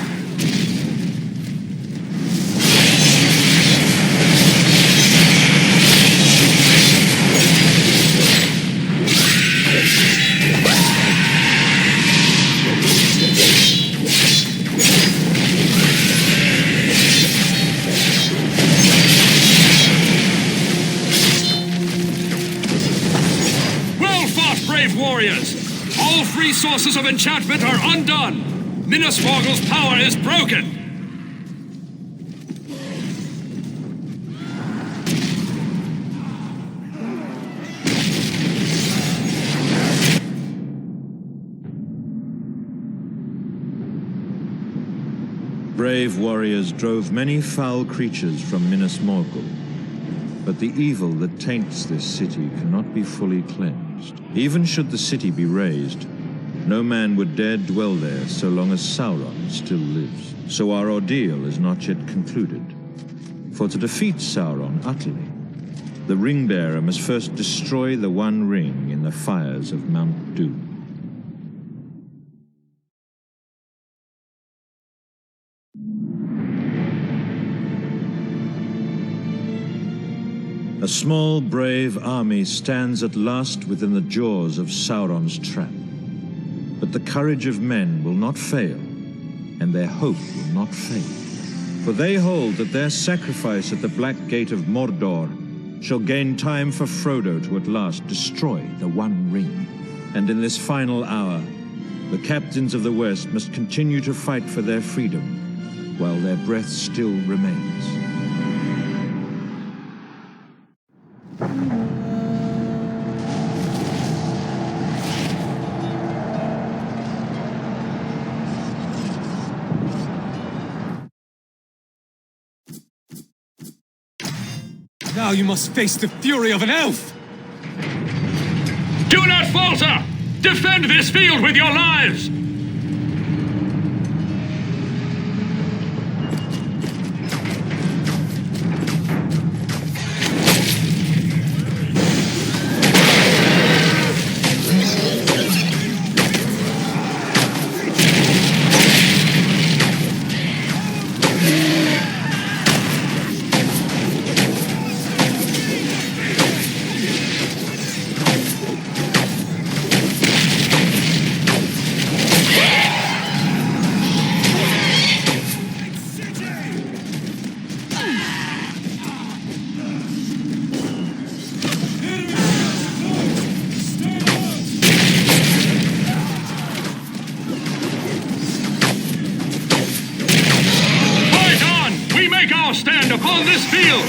Well fought, brave warriors! All three sources of enchantment are undone! Minas Morgul's power is broken! Brave warriors drove many foul creatures from Minas Morgul, but the evil that taints this city cannot be fully cleansed. Even should the city be razed, no man would dare dwell there so long as Sauron still lives. So our ordeal is not yet concluded. For to defeat Sauron utterly, the Ring-Bearer must first destroy the One Ring in the fires of Mount Doom. A small, brave army stands at last within the jaws of Sauron's trap. But the courage of men will not fail, and their hope will not fade. For they hold that their sacrifice at the Black Gate of Mordor shall gain time for Frodo to at last destroy the One Ring. And in this final hour, the captains of the West must continue to fight for their freedom, while their breath still remains. Now you must face the fury of an elf! Do not falter! Defend this field with your lives! our stand upon this field.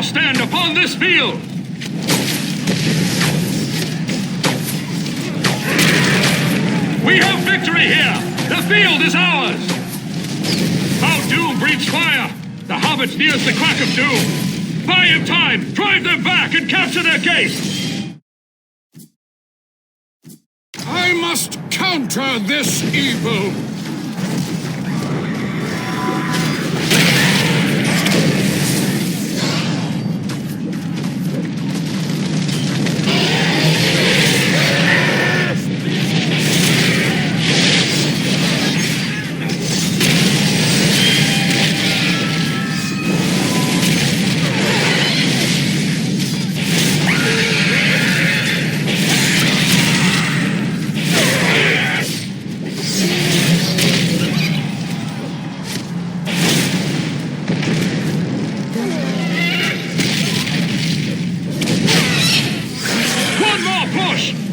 Stand upon this field! We have victory here! The field is ours! Mount Doom breathes fire! The hobbits nears the crack of doom! Buy him time! Drive them back and capture their gate! I must counter this evil!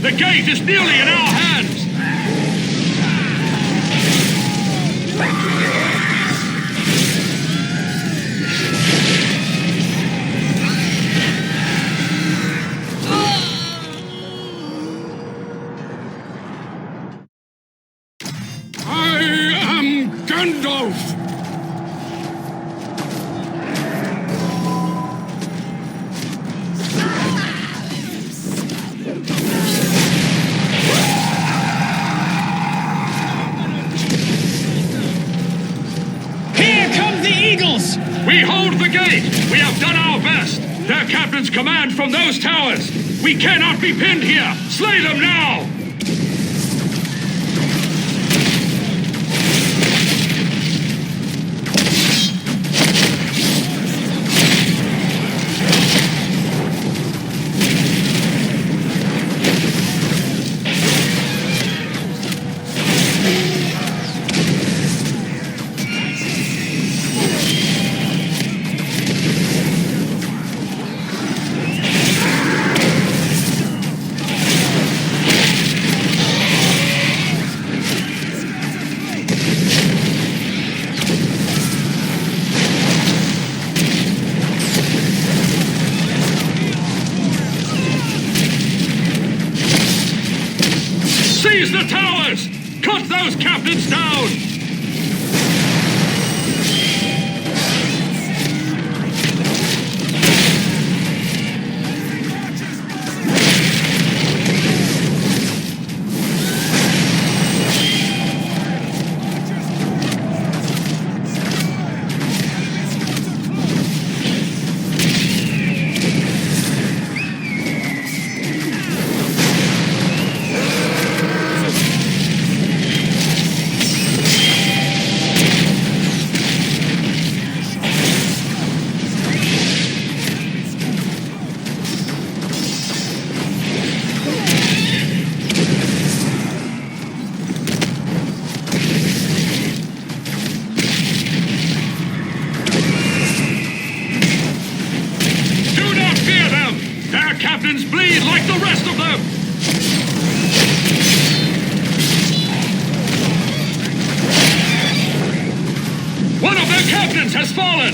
The gate is nearly in our hands! I am Gandalf! We hold the gate! We have done our best! Their captains command from those towers! We cannot be pinned here! Slay them now! Seize the towers! Cut those captains down! bleed like the rest of them! One of their captains has fallen!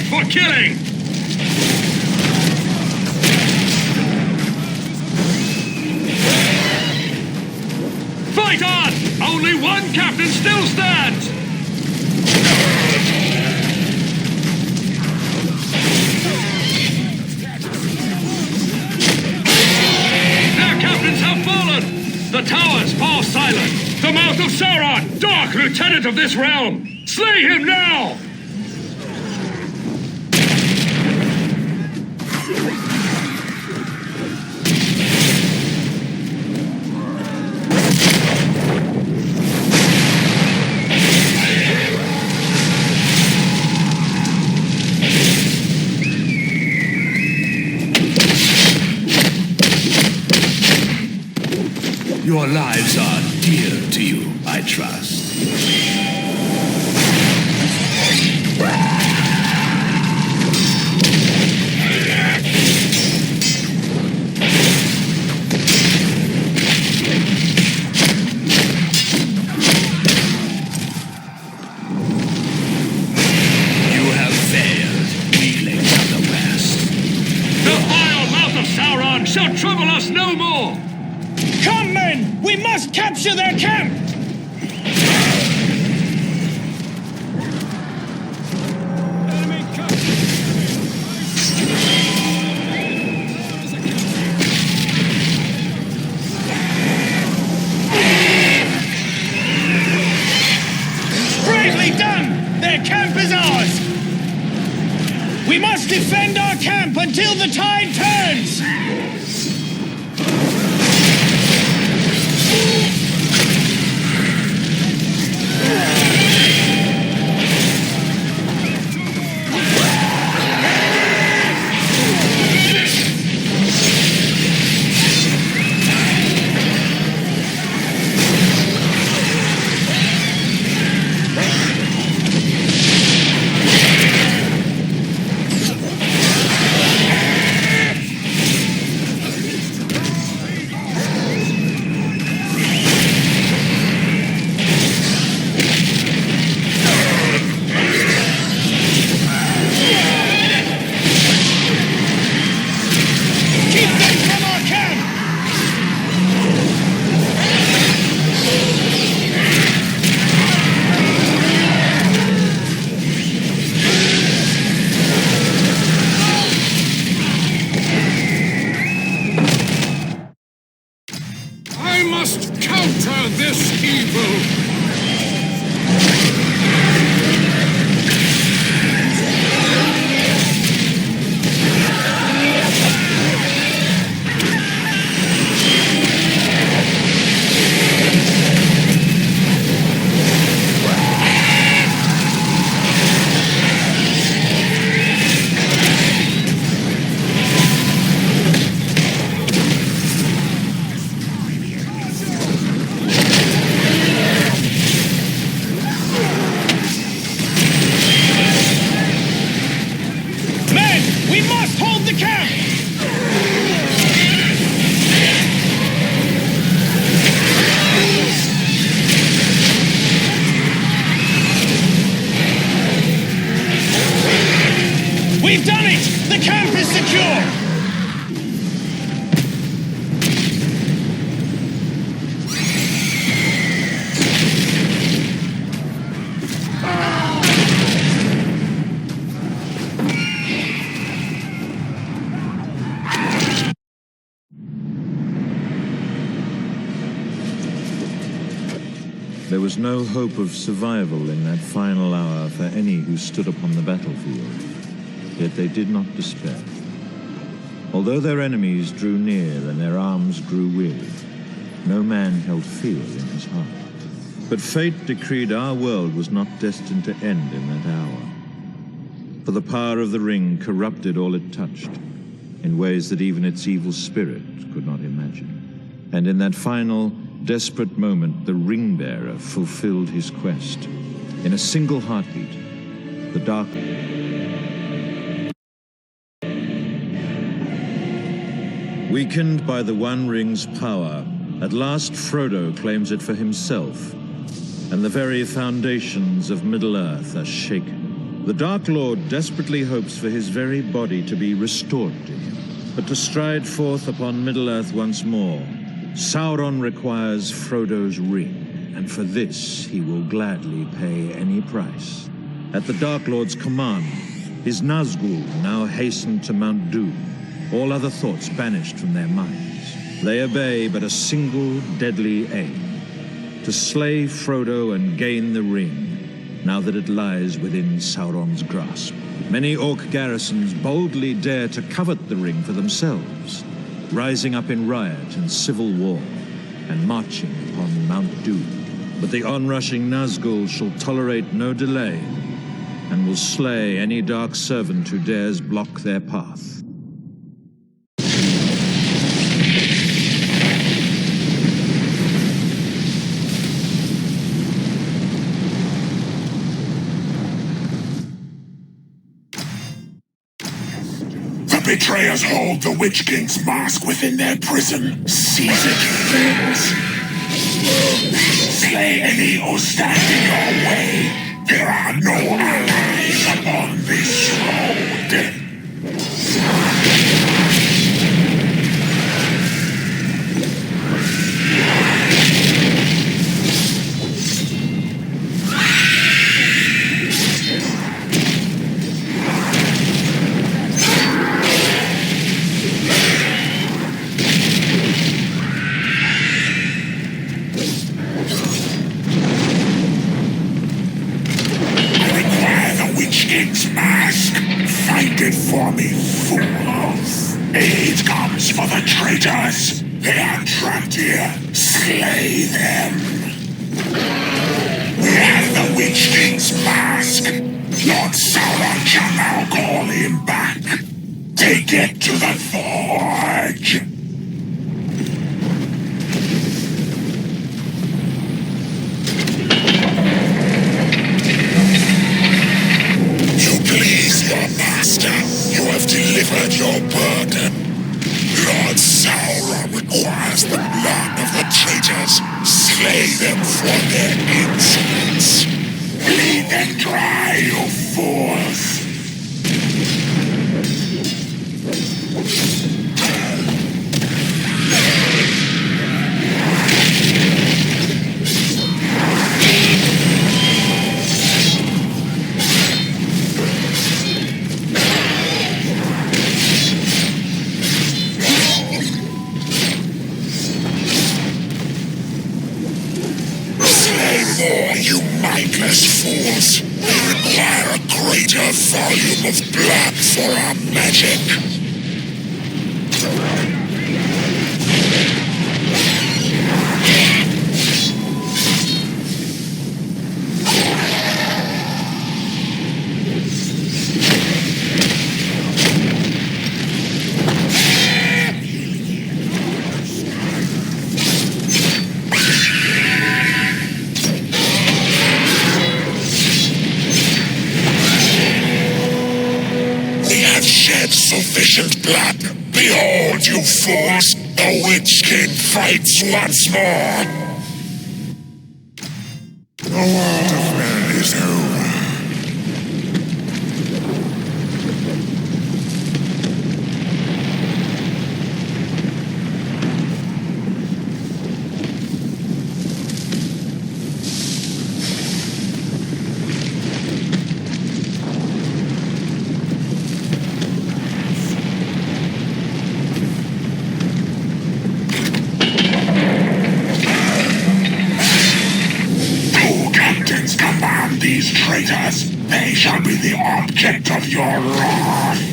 For killing! Fight on! Only one captain still stands! Their captains have fallen! The towers fall silent! The mouth of Sauron, dark lieutenant of this realm! Slay him now! Your lives are dear to you, I trust. You have failed, weaklings of the West. The vile mouth of Sauron shall trouble us no more! Come, men! We must capture their camp! Bravely done! Their camp is ours! We must defend our camp until the tide turns! This evil! We've done it! The camp is secure! was no hope of survival in that final hour for any who stood upon the battlefield. Yet they did not despair. Although their enemies drew near and their arms grew weary, no man held fear in his heart. But fate decreed our world was not destined to end in that hour. For the power of the ring corrupted all it touched, in ways that even its evil spirit could not imagine. And in that final, desperate moment, the ring-bearer fulfilled his quest. In a single heartbeat, the dark... Weakened by the One Ring's power, at last Frodo claims it for himself, and the very foundations of Middle-earth are shaken. The Dark Lord desperately hopes for his very body to be restored to him, but to stride forth upon Middle-earth once more, Sauron requires Frodo's ring, and for this he will gladly pay any price. At the Dark Lord's command, his Nazgul now hasten to Mount Doom, all other thoughts banished from their minds. They obey but a single deadly aim: to slay Frodo and gain the ring, now that it lies within Sauron's grasp. Many Orc garrisons boldly dare to covet the ring for themselves, rising up in riot and civil war, and marching upon Mount Doom. But the onrushing Nazgul shall tolerate no delay, and will slay any dark servant who dares block their path. Betrayers hold the Witch King's mask within their prison. Seize it, fools. Slay any who stand in your way. There are no allies upon this road. Find it for me, fools. Aid comes for the traitors. They are trapped here. Slay them. We have the Witch King's mask. Lord Sauron shall now call him back. Take it to the forge. You have delivered your burden. Lord Sauron requires the blood of the traitors. Slay them for their insolence. Bleed them dry, you fools! You mindless fools! We require a greater volume of blood for our magic! Sufficient blood. Behold, you fools! The Witch King fights once more! The world of men is over. traitors! They shall be the object of your wrath!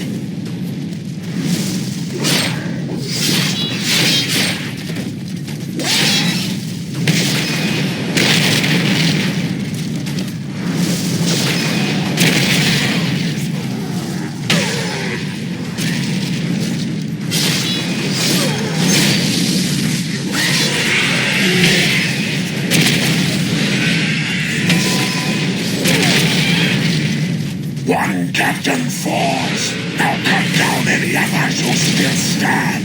One captain falls. Now cut down any others who still stand.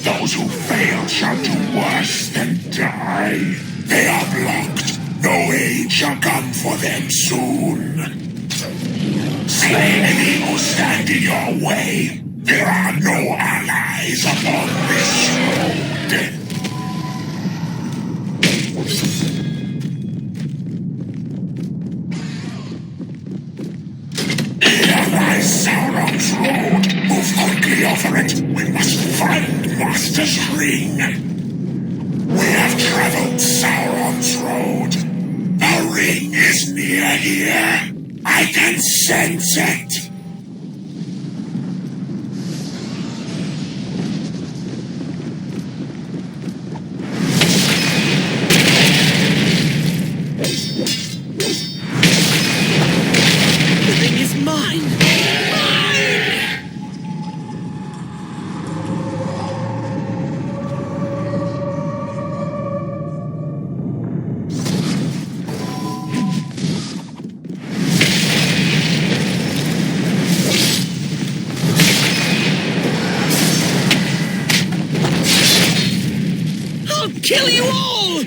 Those who fail shall do worse than die. They are blocked. No aid shall come for them soon. Slay any who stand in your way. There are no allies upon this road. Here lies Sauron's road. Move quickly over it. We must find Master's Ring. We have traveled Sauron's road. The ring is near here. I can sense it. The ring is mine. Kill you all!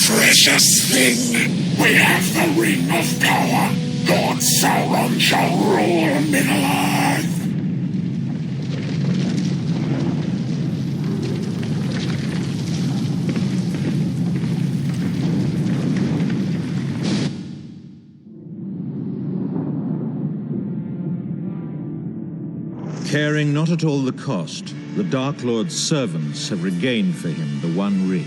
Precious thing! We have the Ring of Power! Lord Sauron shall rule Middle-earth! Caring not at all the cost, the Dark Lord's servants have regained for him the One Ring.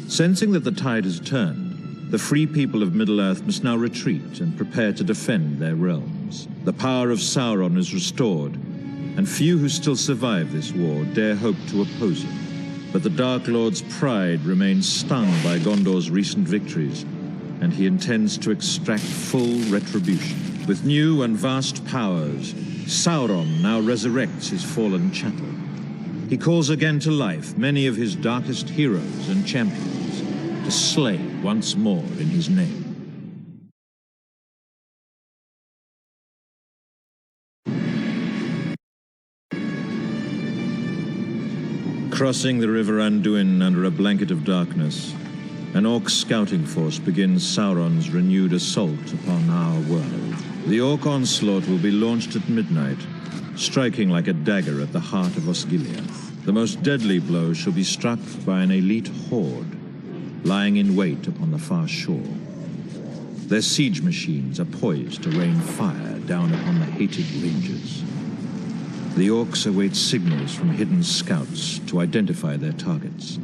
Sensing that the tide has turned, the free people of Middle-earth must now retreat and prepare to defend their realms. The power of Sauron is restored, and few who still survive this war dare hope to oppose him. But the Dark Lord's pride remains stung by Gondor's recent victories, and he intends to extract full retribution. With new and vast powers, Sauron now resurrects his fallen chattel. He calls again to life many of his darkest heroes and champions to slay once more in his name. Crossing the River Anduin under a blanket of darkness, an Orc scouting force begins Sauron's renewed assault upon our world. The Orc onslaught will be launched at midnight, striking like a dagger at the heart of Osgiliath. The most deadly blow shall be struck by an elite horde, lying in wait upon the far shore. Their siege machines are poised to rain fire down upon the hated rangers. The Orcs await signals from hidden scouts to identify their targets.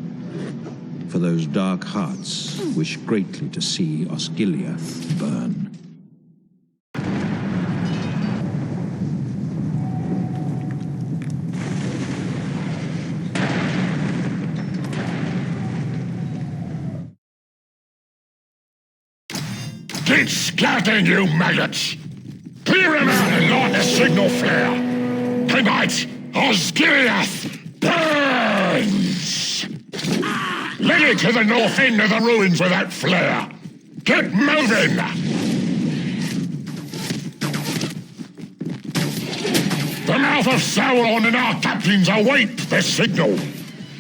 For those dark hearts wish greatly to see Osgiliath burn. It's scatting, you maggots! Clear him out and light the signal flare! Tonight, Osgiliath burns! Lead it to the north end of the ruins with that flare! Get moving! The mouth of Sauron and our captains await the signal!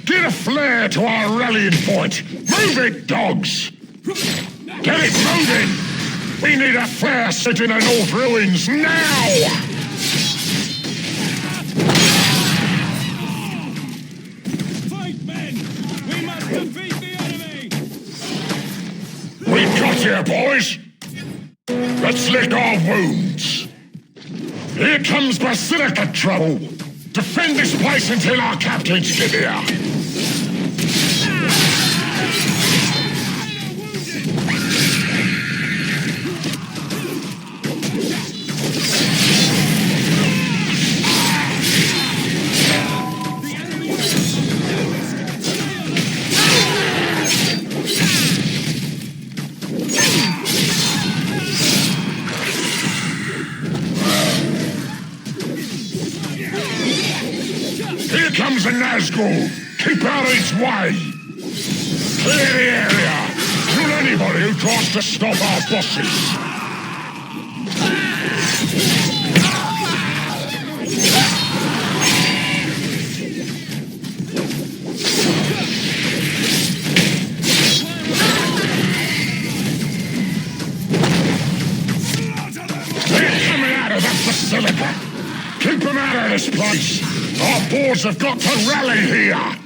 Get a flare to our rallying point! Move it, dogs! Get it moving! We need a flare set in the north ruins now! Fight, men! We must defeat the enemy! We've got you, boys! Let's lick our wounds! Here comes Basilica trouble! Defend this place until our captains get here! Here comes the Nazgul! Keep out of its way! Clear the area! Kill anybody who tries to stop our bosses! They're coming out of that basilica! Keep them out of this place! Our boards have got to rally here!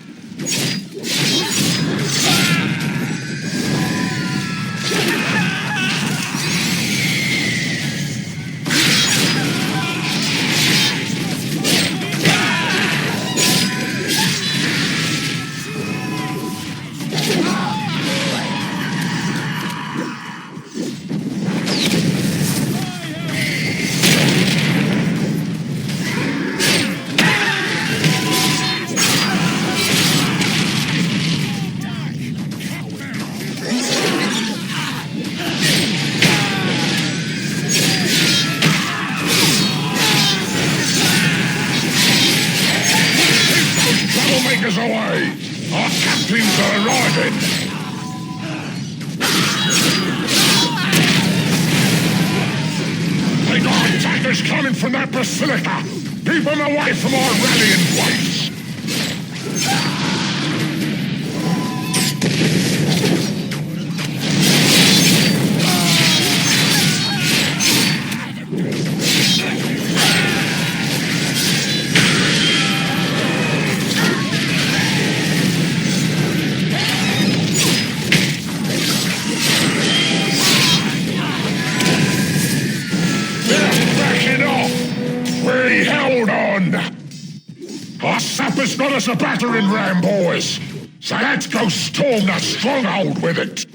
Troublemakers away! Our captains are arriving! They got attackers coming from that basilica! Keep them away from our rallying place! We held on! Our sappers got us a battering ram, boys! So let's go storm the stronghold with it!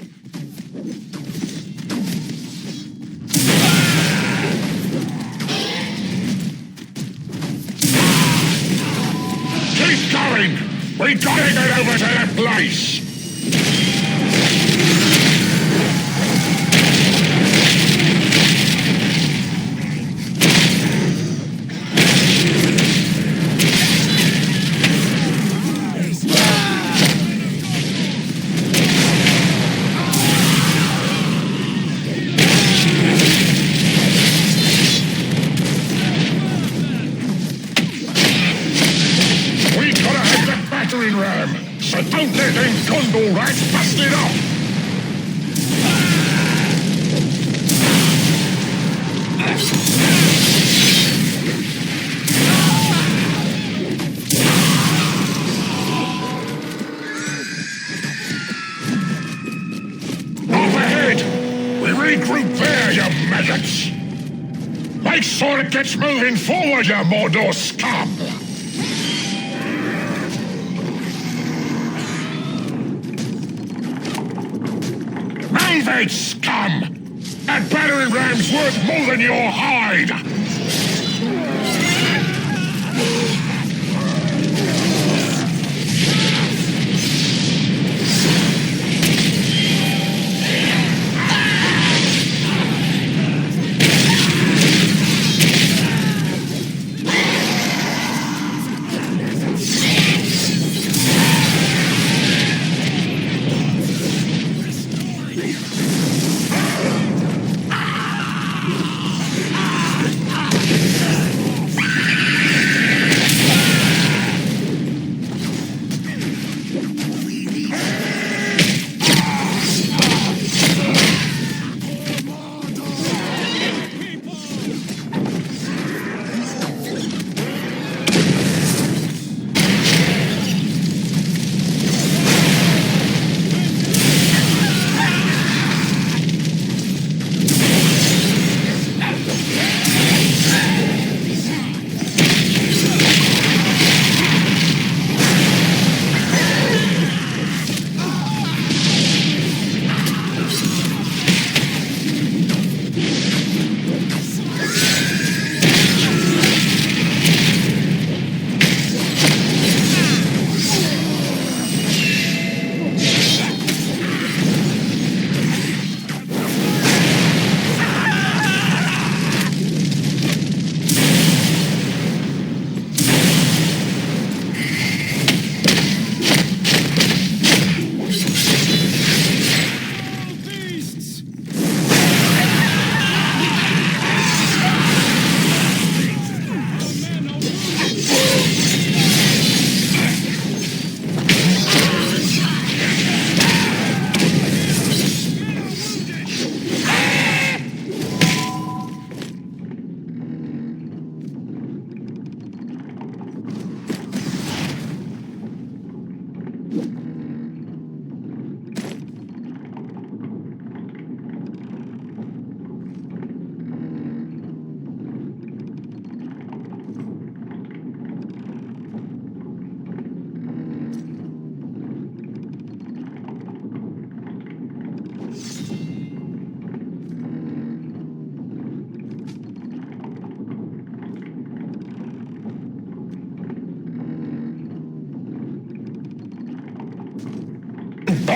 Keep going! We gotta get over to that place! Ram, so don't let them Gondor rats bust it up! Overhead! We regroup there, you maggots! Make sure it gets moving forward, you Mordor scum! Move it, scum! That battering ram's worth more than your hide!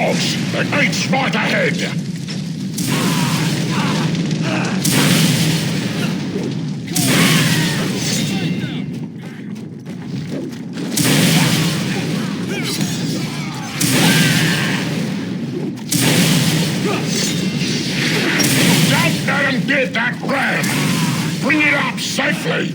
dogs! The gate's right ahead! Don't let him get that ram! Bring it up safely!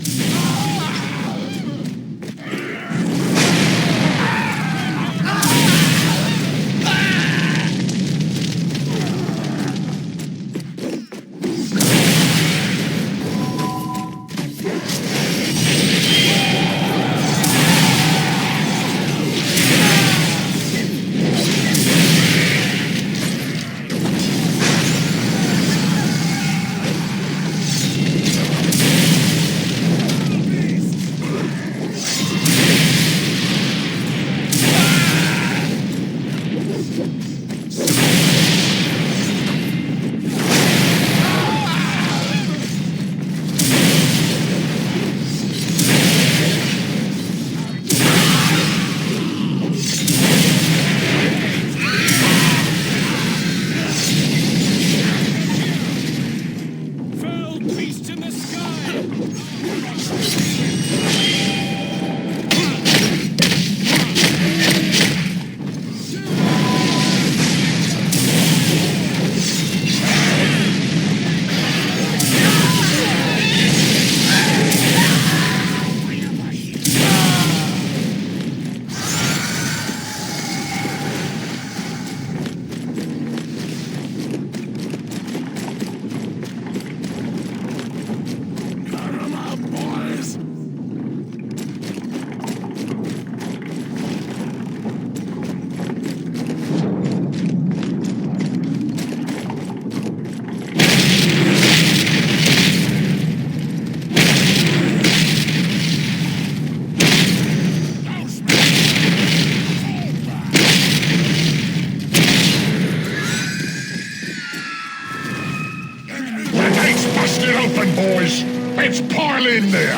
In there!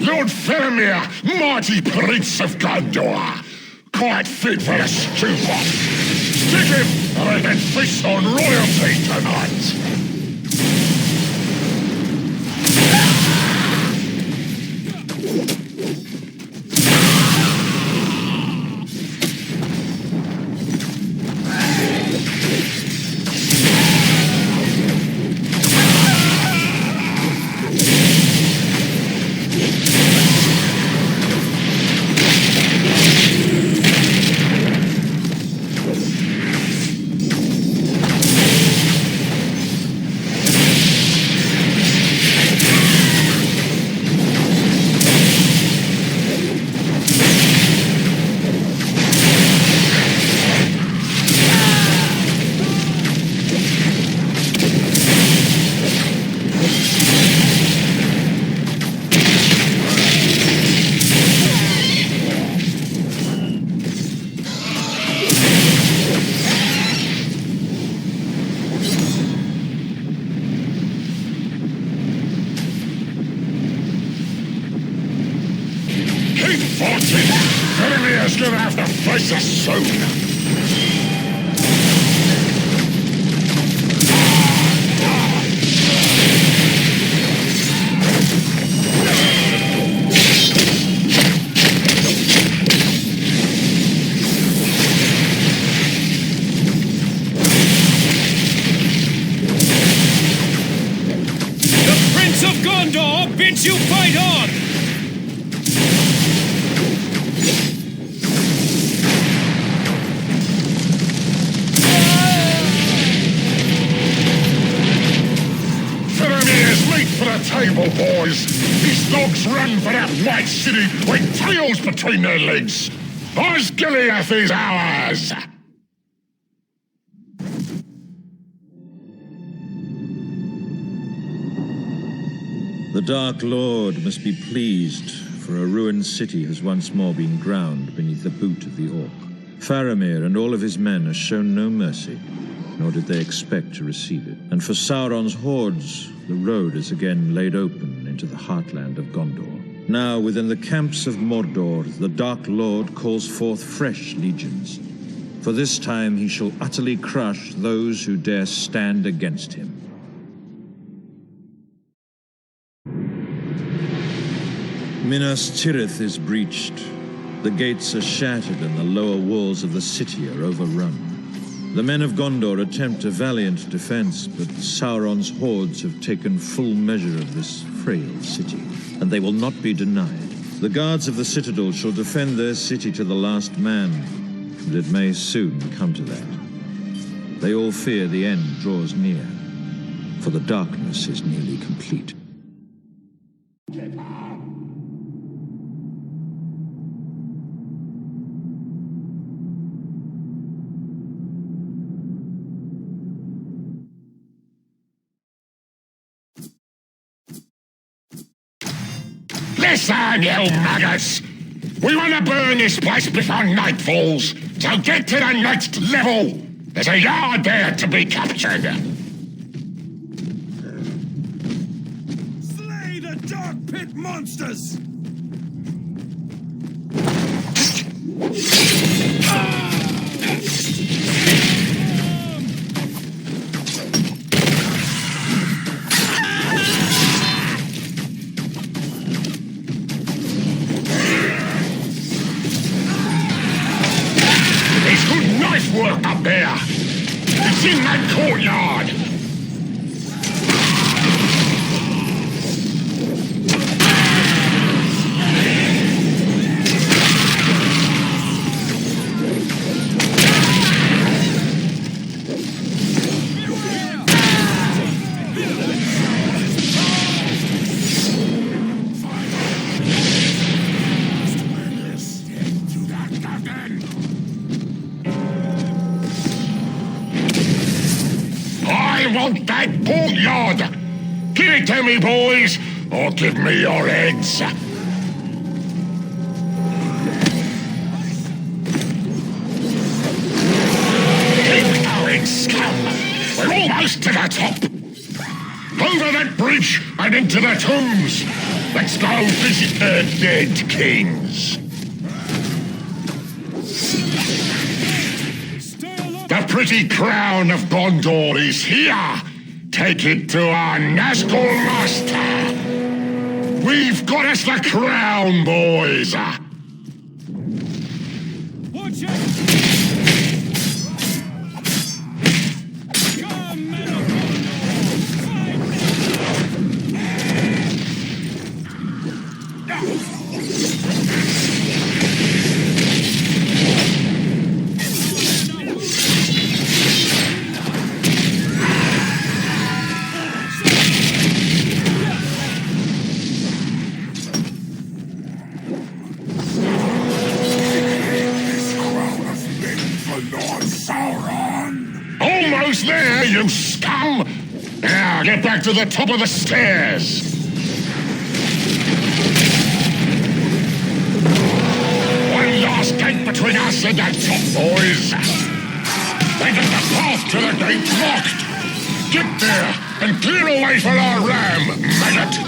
Lord Pelennor, mighty Prince of Gondor! Quite fit for a stew pot! Stick him, or I can feast on royalty tonight! Pellennor's gonna have to face us soon. The Prince of Gondor bids you fight on! For the table, boys. These dogs run for that white city with tails between their legs. Osgiliath is ours! The Dark Lord must be pleased, for a ruined city has once more been ground beneath the boot of the Orc. Faramir and all of his men have shown no mercy, nor did they expect to receive it. And for Sauron's hordes, the road is again laid open into the heartland of Gondor. Now, within the camps of Mordor, the Dark Lord calls forth fresh legions. For this time he shall utterly crush those who dare stand against him. Minas Tirith is breached. The gates are shattered and the lower walls of the city are overrun. The men of Gondor attempt a valiant defense, but Sauron's hordes have taken full measure of this frail city, and they will not be denied. The guards of the citadel shall defend their city to the last man, and it may soon come to that. They all fear the end draws near, for the darkness is nearly complete. Listen, you maggots! We want to burn this place before night falls, so get to the next level! There's a yard there to be captured! Slay the dark pit monsters! Work up there! It's in that courtyard! Want that courtyard! Give it to me, boys, or give me your heads! Keep going, scum! We're almost to the top! Over that bridge and into the tombs! Let's go visit their dead kings! The pretty crown of Gondor is here! Take it to our Nazgul master! We've got us the crown, boys! Watch out! Come, men of Almost there, you scum! Now, get back to the top of the stairs! One last gate between us and that top, boys! They get the path to the gate locked! Get there and clear away for our ram, maggot!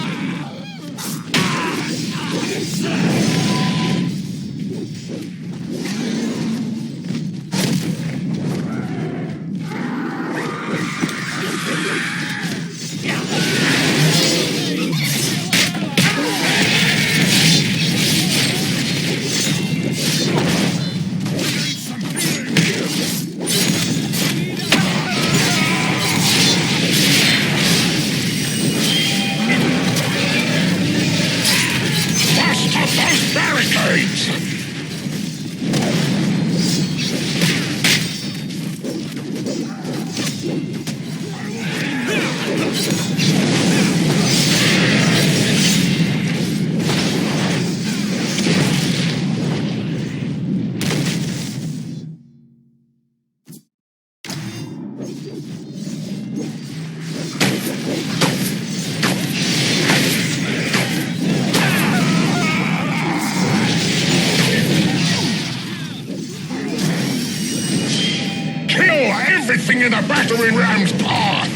Everything in the battering ram's path!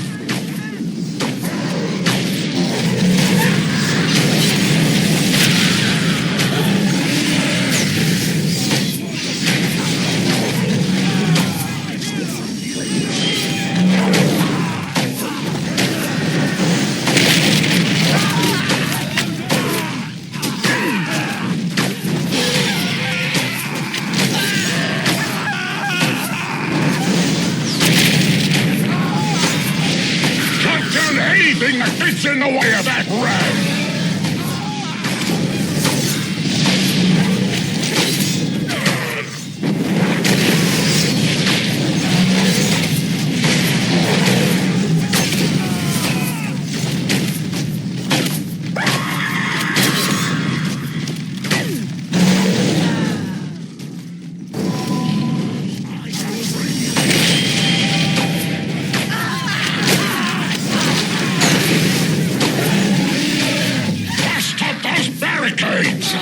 decades.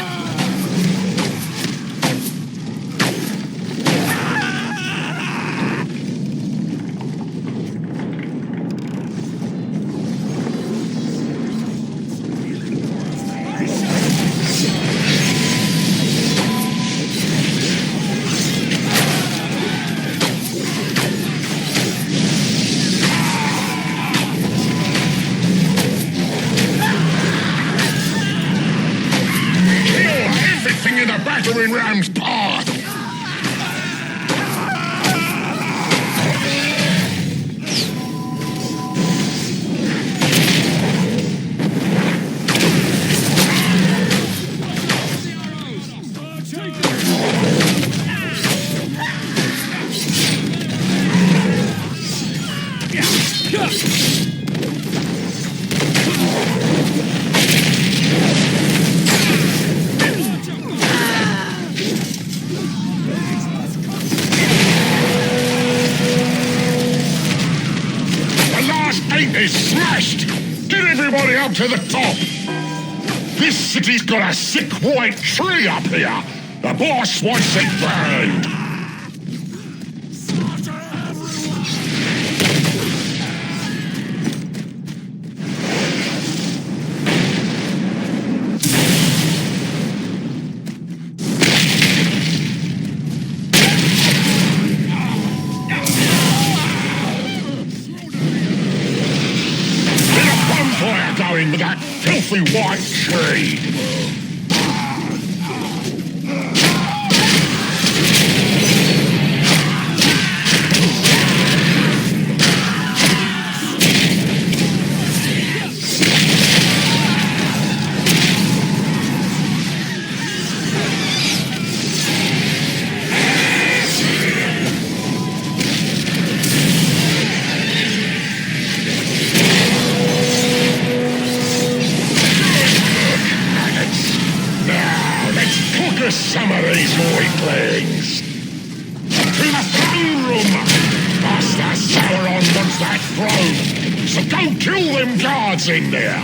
Battering ram's path! Is smashed! Get everybody up to the top! This city's got a sick white tree up here! The boss wants it burned! With that filthy white tree. Some of these weaklings! To the throne room! Master Sauron wants that throne! So go kill them guards in there!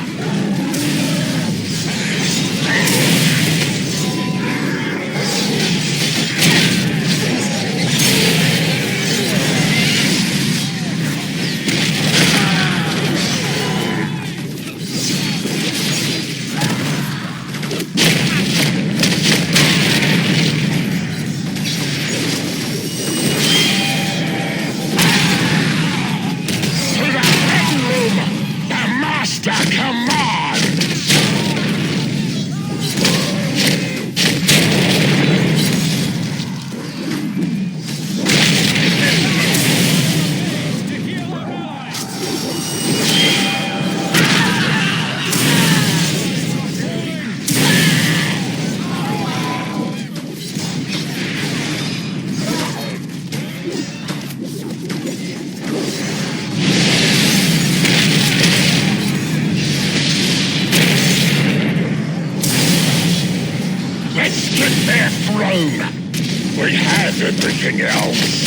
We have everything else.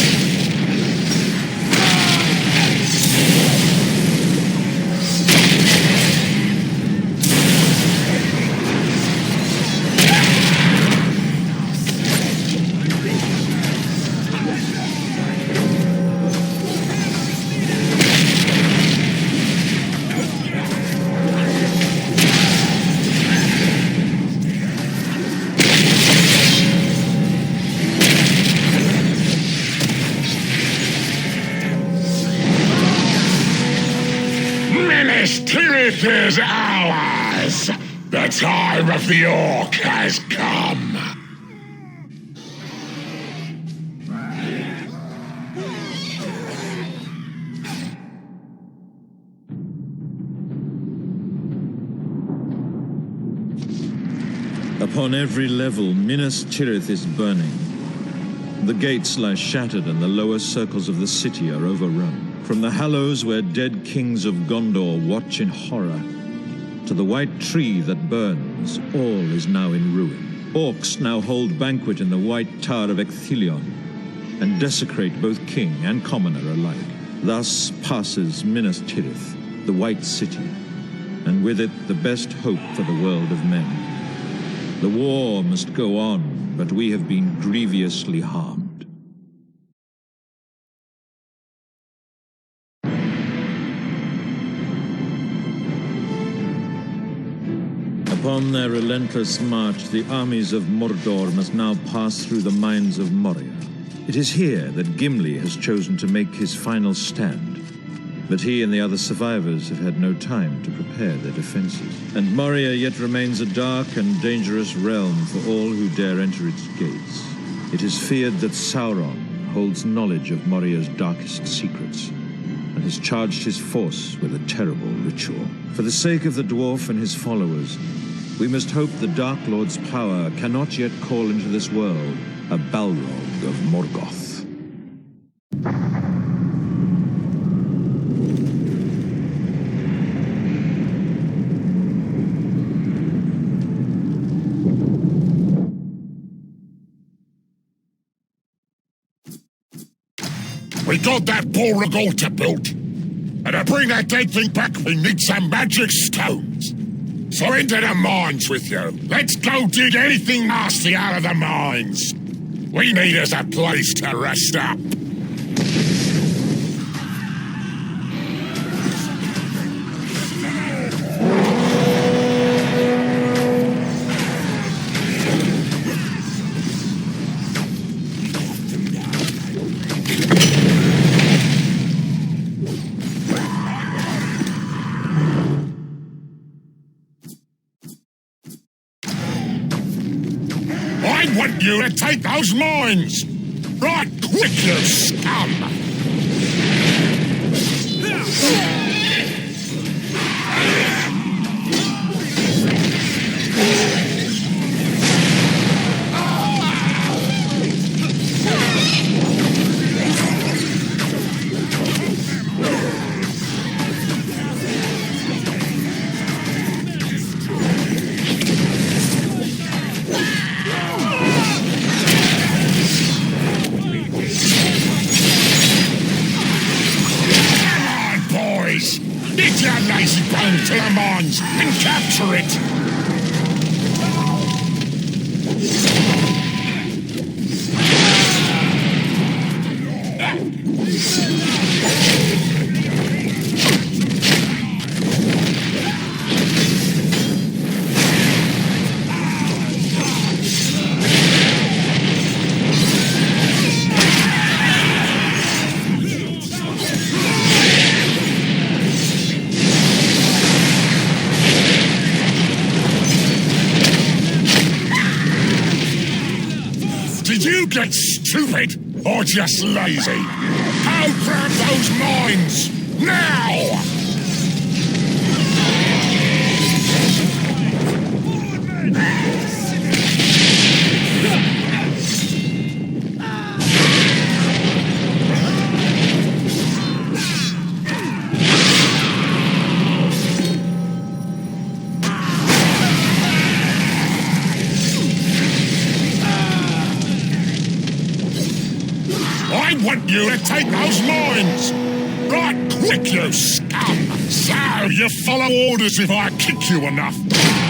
Tirith is ours! The time of the Orc has come! Upon every level, Minas Tirith is burning. The gates lie shattered and the lower circles of the city are overrun. From the hallows where dead kings of Gondor watch in horror, to the white tree that burns, all is now in ruin. Orcs now hold banquet in the white tower of Ecthelion, and desecrate both king and commoner alike. Thus passes Minas Tirith, the White City, and with it the best hope for the world of men. The war must go on, but we have been grievously harmed. Upon their relentless march, the armies of Mordor must now pass through the mines of Moria. It is here that Gimli has chosen to make his final stand, but he and the other survivors have had no time to prepare their defenses. And Moria yet remains a dark and dangerous realm for all who dare enter its gates. It is feared that Sauron holds knowledge of Moria's darkest secrets, and has charged his force with a terrible ritual. For the sake of the dwarf and his followers, we must hope the Dark Lord's power cannot yet call into this world a Balrog of Morgoth. We got that Balrog altar built. And to bring that dead thing back, we need some magic stones. So into the mines with you. Let's go dig anything nasty out of the mines. We need us a place to rest up. I want you to take those mines! Right quick, you scum! Get your lazy bone to the mines and capture it! Did you get stupid or just lazy? Go grab those mines now! I want you to take those mines! Right quick, you scum! So, you follow orders if I kick you enough.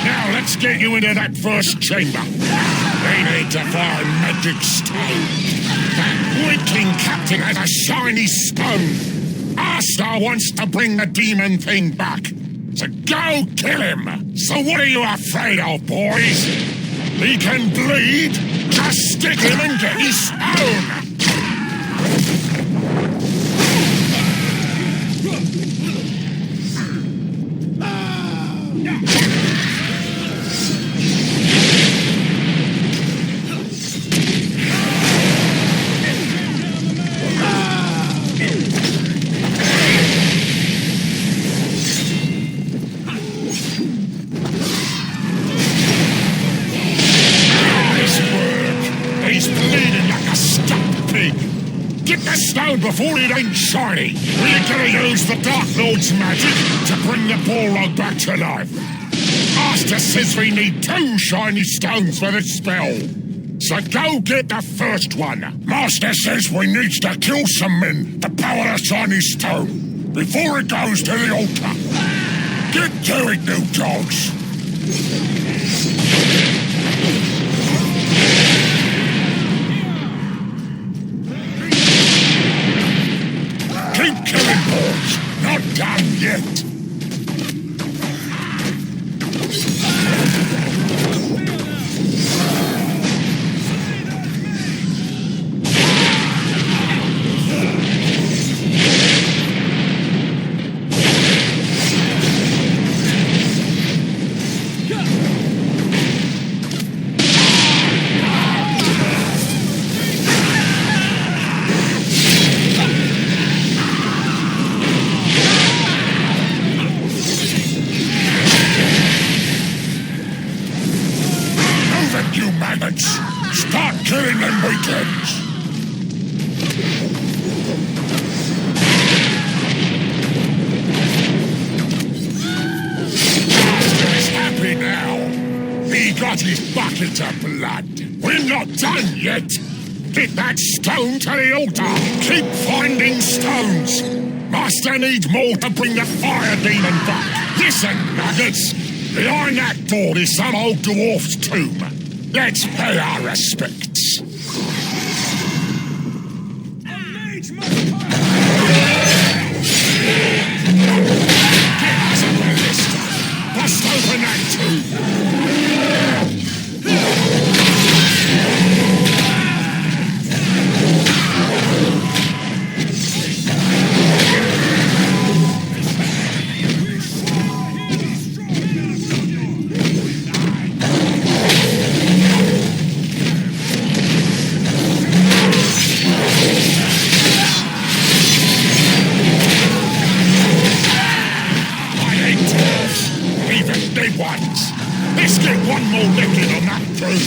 Now let's get you into that first chamber. We need to find magic stone. That weakling captain has a shiny stone. Asta wants to bring the demon thing back. So go kill him! So what are you afraid of, boys? He can bleed! Just stick him and get his stone! He's bleeding like a stuck pig. Get the stone before it ain't shiny. We're gonna use the Dark Lord's magic to bring the Balrog back to life. Master says we need 2 shiny stones for the spell. So go get the first one. Master says we need to kill some men to power the shiny stone before it goes to the altar. Get to it, you dogs. you maggots! Start killing them weaklings! He's happy now. He got his bucket of blood. We're not done yet. Get that stone to the altar. Keep finding stones. Master needs more to bring the fire demon back. Listen, nuggets. Behind that door is some old dwarf's tomb. Let's pay our respects. Get us a ballista. Bust open that tomb. Let's get one more licking on that broom.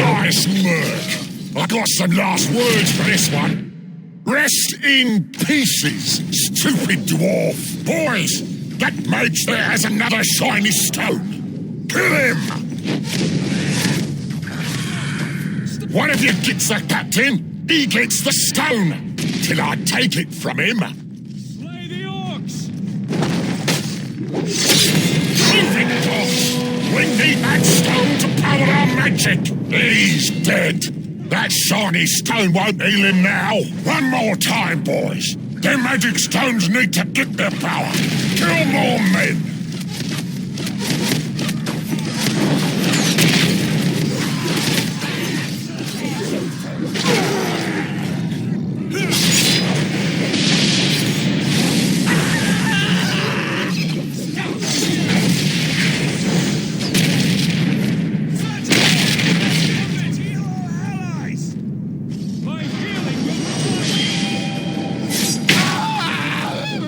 Nice work. I got some last words for this one. Rest in pieces, stupid dwarf. Boys, that mage there has another shiny stone. Kill him! One of you gets the captain, he gets the stone. Till I take it from him. Slay the orcs! Move it, dogs! We need that stone to power our magic. He's dead. That shiny stone won't heal him now. One more time, boys. Them magic stones need to get their power. Kill more men.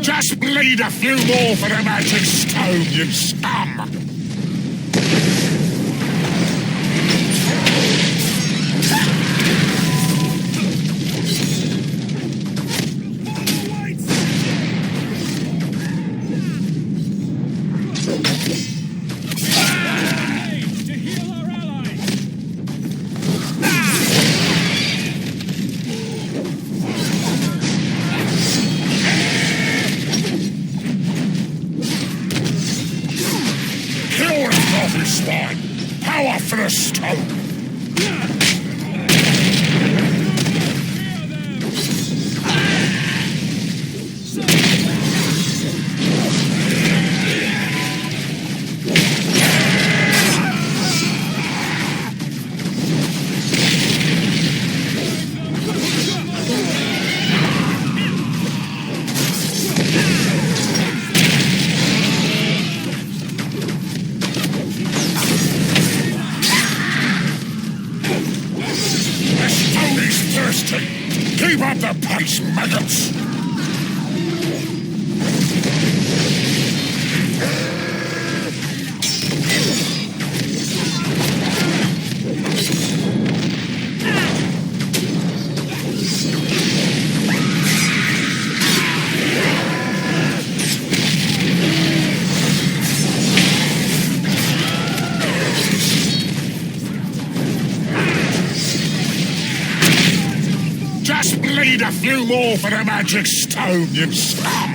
Just bleed a few more for the magic stone, you scum! Power for the stone! Keep up the pace, maggots! Just bleed a few more for the magic stone, you scum!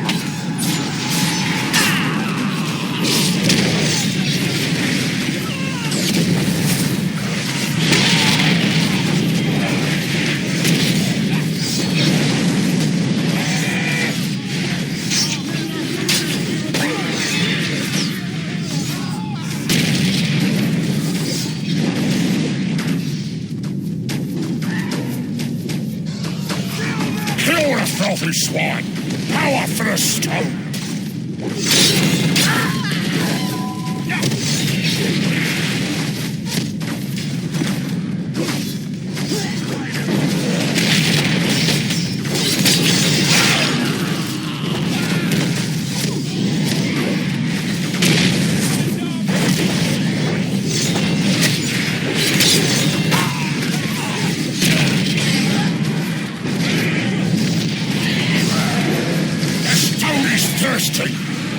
filthy swine! Power for the stone!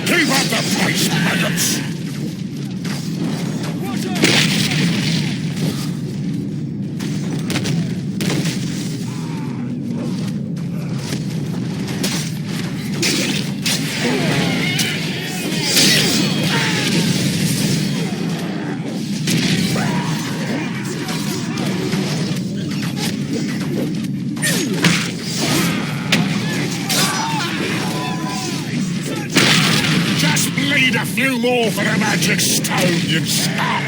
Keep up the pace, maggots! A few more for the magic stone, you scum!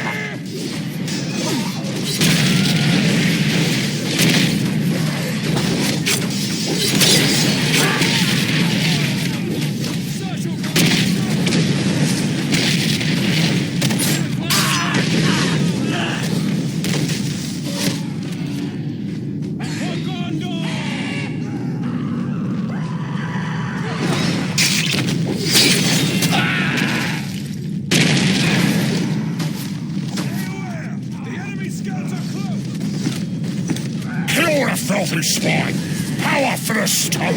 Filthy swine! Power for the stone!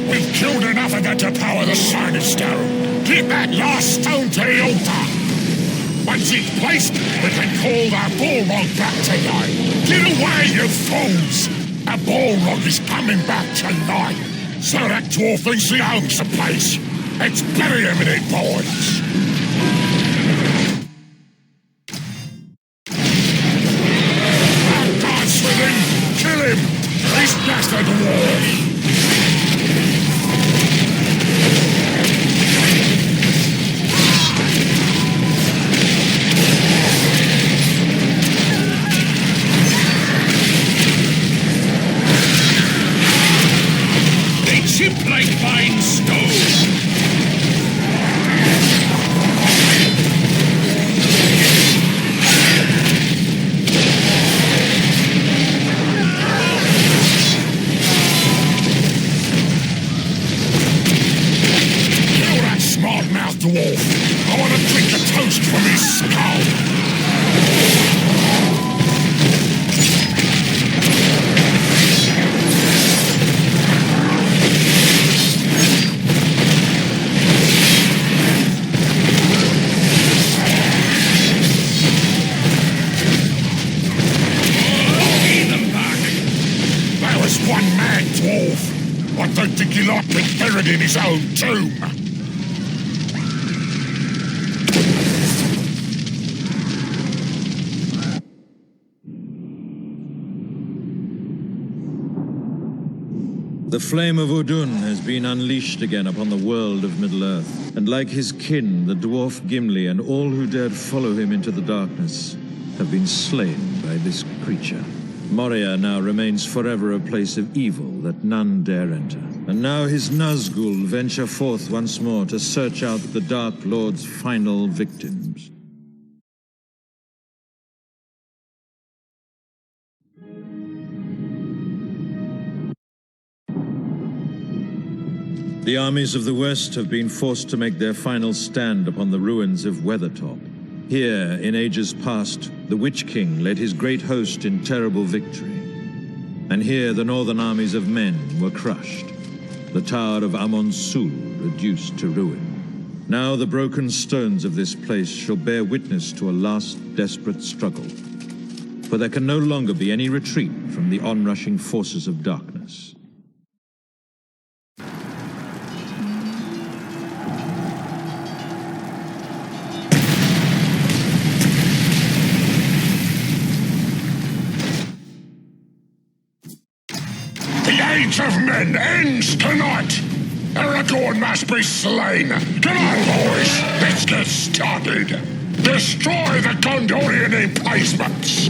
We've killed enough of that to power the shining stone! Get that last stone to the altar! Once it's placed, we can call the Balrog back to life! Get away, you fools! The Balrog is coming back to life! So that dwarf thinks he owns the place. Let's bury him in it, boys. I'll dance with him. Kill him. He's just a dwarf. Chip like fine stone. Kill that smart-mouthed dwarf. I want to drink the toast from his skull. One mad dwarf. I don't think he liked being buried in his own tomb. The flame of Udun has been unleashed again upon the world of Middle-earth, and like his kin, the dwarf Gimli and all who dared follow him into the darkness have been slain by this creature. Moria now remains forever a place of evil that none dare enter. And now his Nazgul venture forth once more to search out the Dark Lord's final victims. The armies of the West have been forced to make their final stand upon the ruins of Weathertop. Here, in ages past, the Witch King led his great host in terrible victory. And here the northern armies of men were crushed, the tower of Amon-Sul reduced to ruin. Now the broken stones of this place shall bear witness to a last desperate struggle. For there can no longer be any retreat from the onrushing forces of darkness. The age of men ends tonight! Aragorn must be slain! Come on, boys! Let's get started! Destroy the Gondorian emplacements!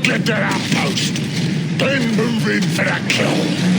Get that outpost, then move in for that kill.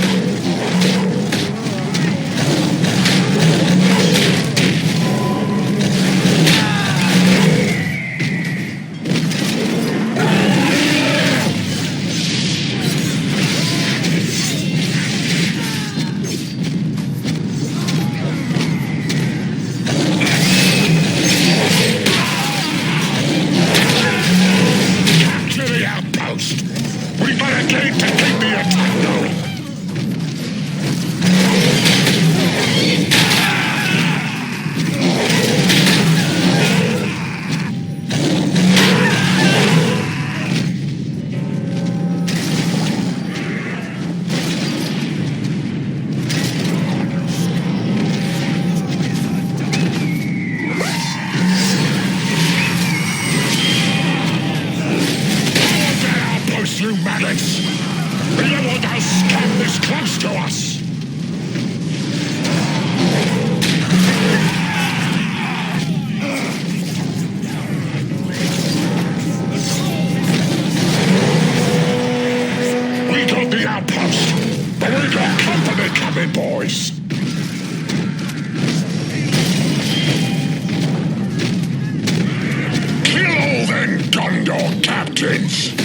captains!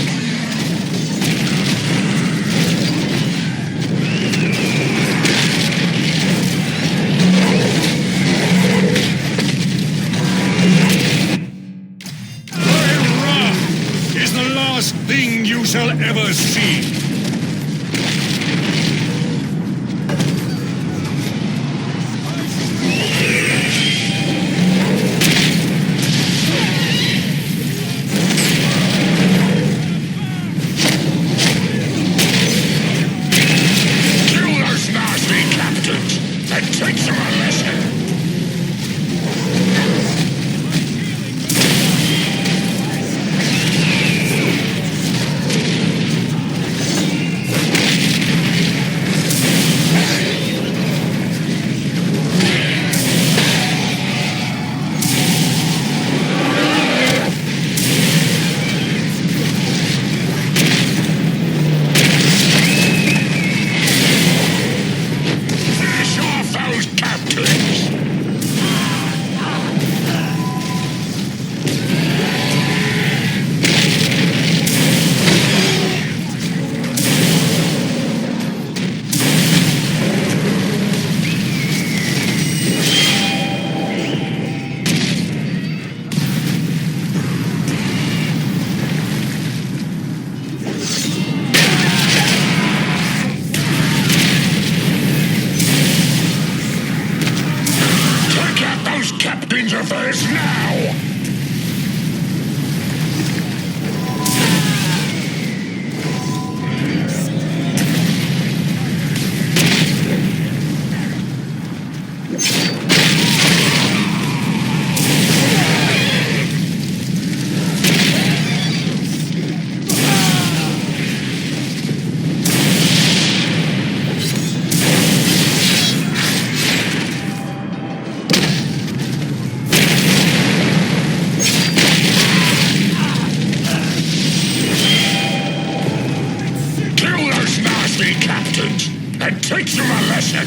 and teach them a lesson.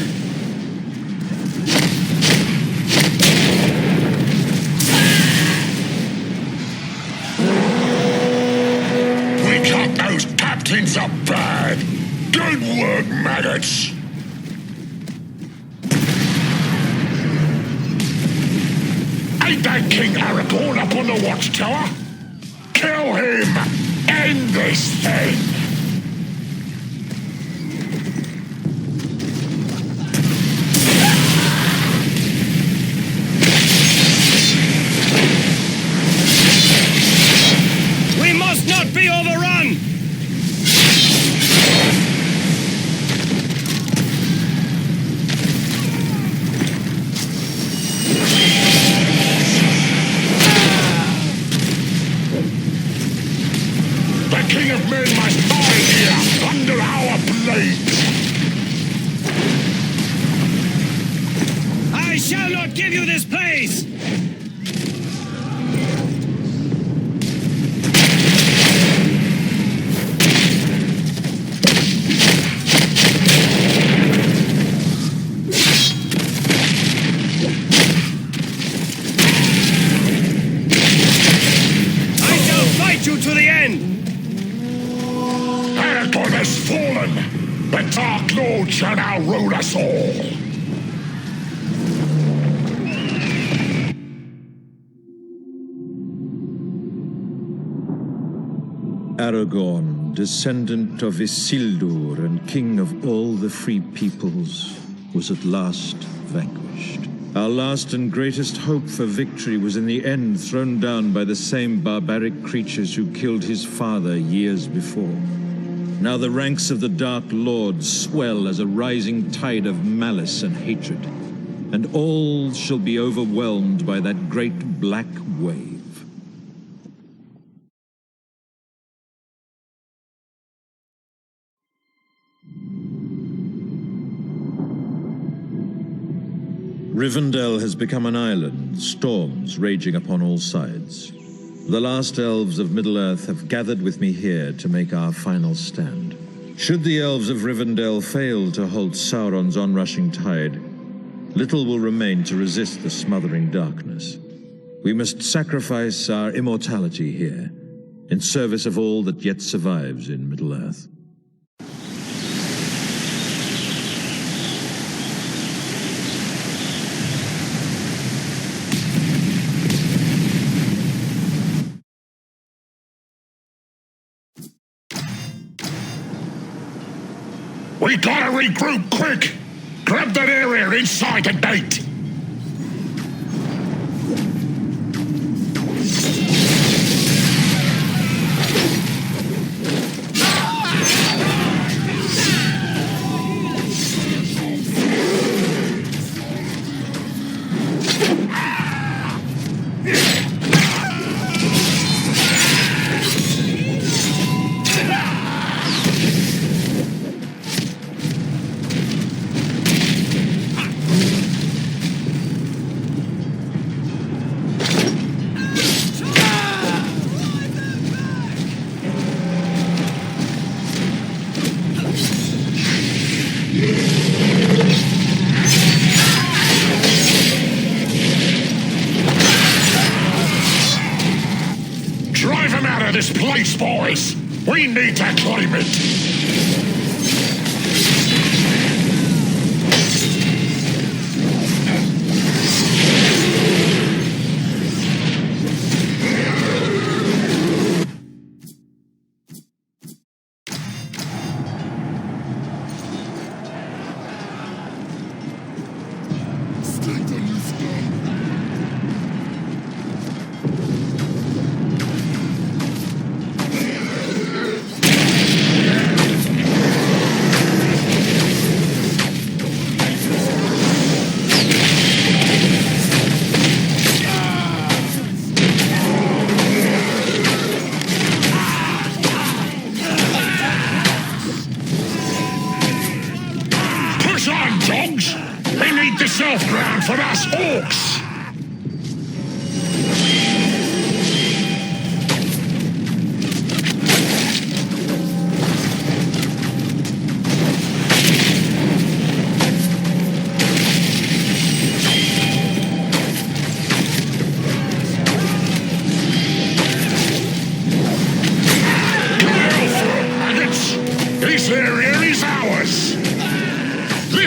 We cut those captains up bad. Good work, maggots. Ain't that King Aragorn up on the watchtower? Kill him! End this thing! We must not be overrun! The King of Men must die here, under our blades! I shall not give you this place! You to the end! Aragorn has fallen! The Dark Lord shall now rule us all! Aragorn, descendant of Isildur and king of all the free peoples, was at last vanquished. Our last and greatest hope for victory was in the end thrown down by the same barbaric creatures who killed his father years before. Now the ranks of the Dark Lord swell as a rising tide of malice and hatred, and all shall be overwhelmed by that great black wave. Rivendell has become an island, storms raging upon all sides. The last elves of Middle-earth have gathered with me here to make our final stand. Should the elves of Rivendell fail to halt Sauron's onrushing tide, little will remain to resist the smothering darkness. We must sacrifice our immortality here, in service of all that yet survives in Middle-earth. We gotta regroup quick! Grab that area inside the gate! This place, boys! We need to claim it! Surf ground for us orcs!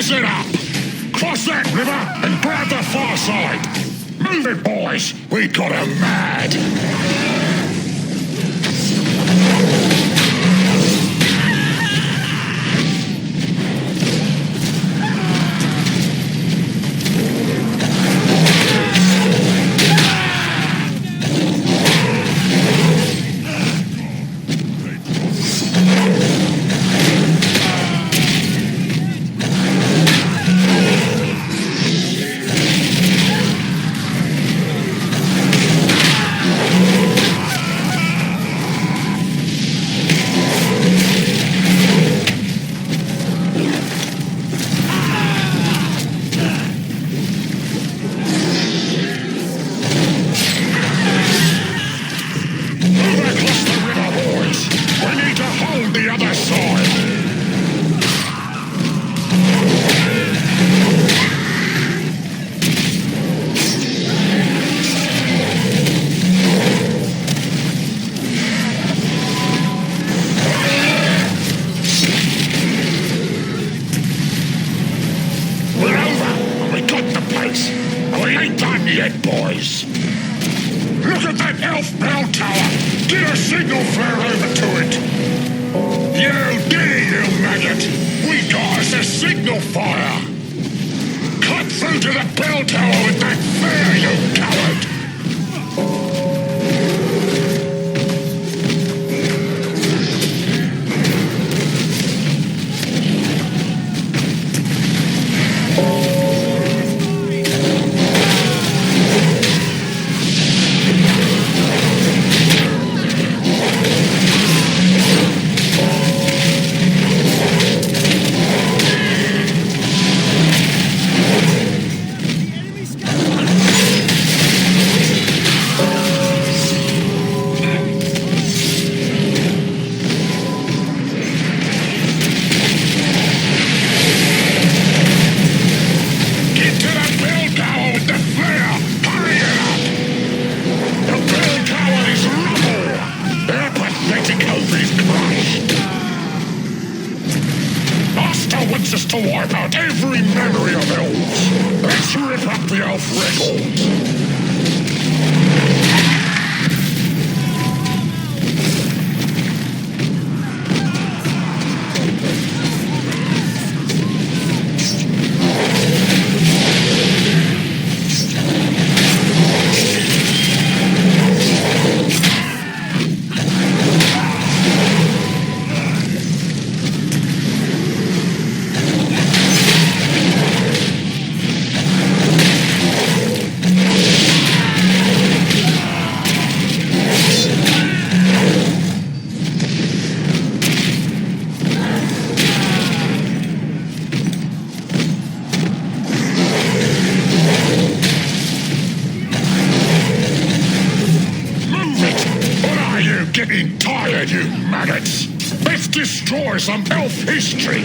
Listen up! Cross that river and grab the far side! Move it, boys! We got 'em mad! Some elf history!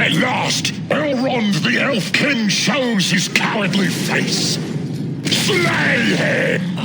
At last, Elrond the Elf King shows his cowardly face. Slay him!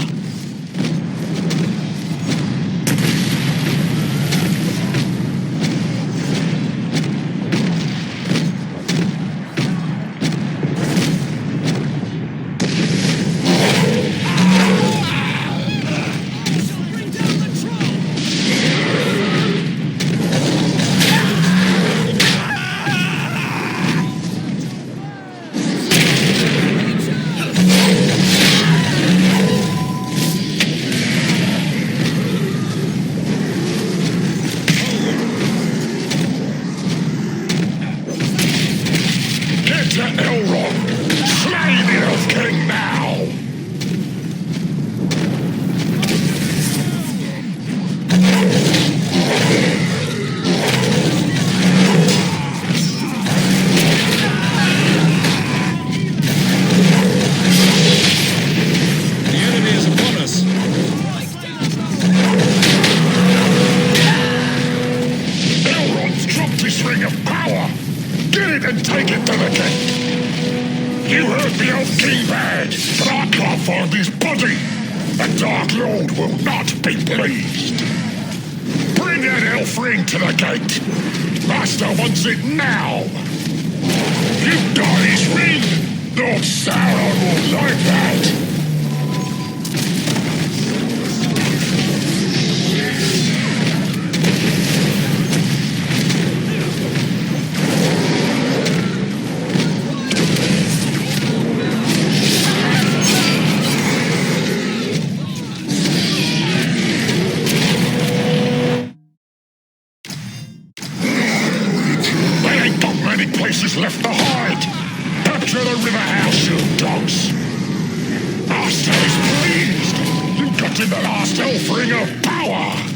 ring of power! Get it and take it to the gate! You heard the Elf King bad, but I can't find his body! The Dark Lord will not be pleased! Bring that elf ring to the gate! Master wants it now! You got his ring! Lord Sauron will like that! Left to hide! Capture the river house, you dogs! Master is pleased! You got him the last elf ring of power!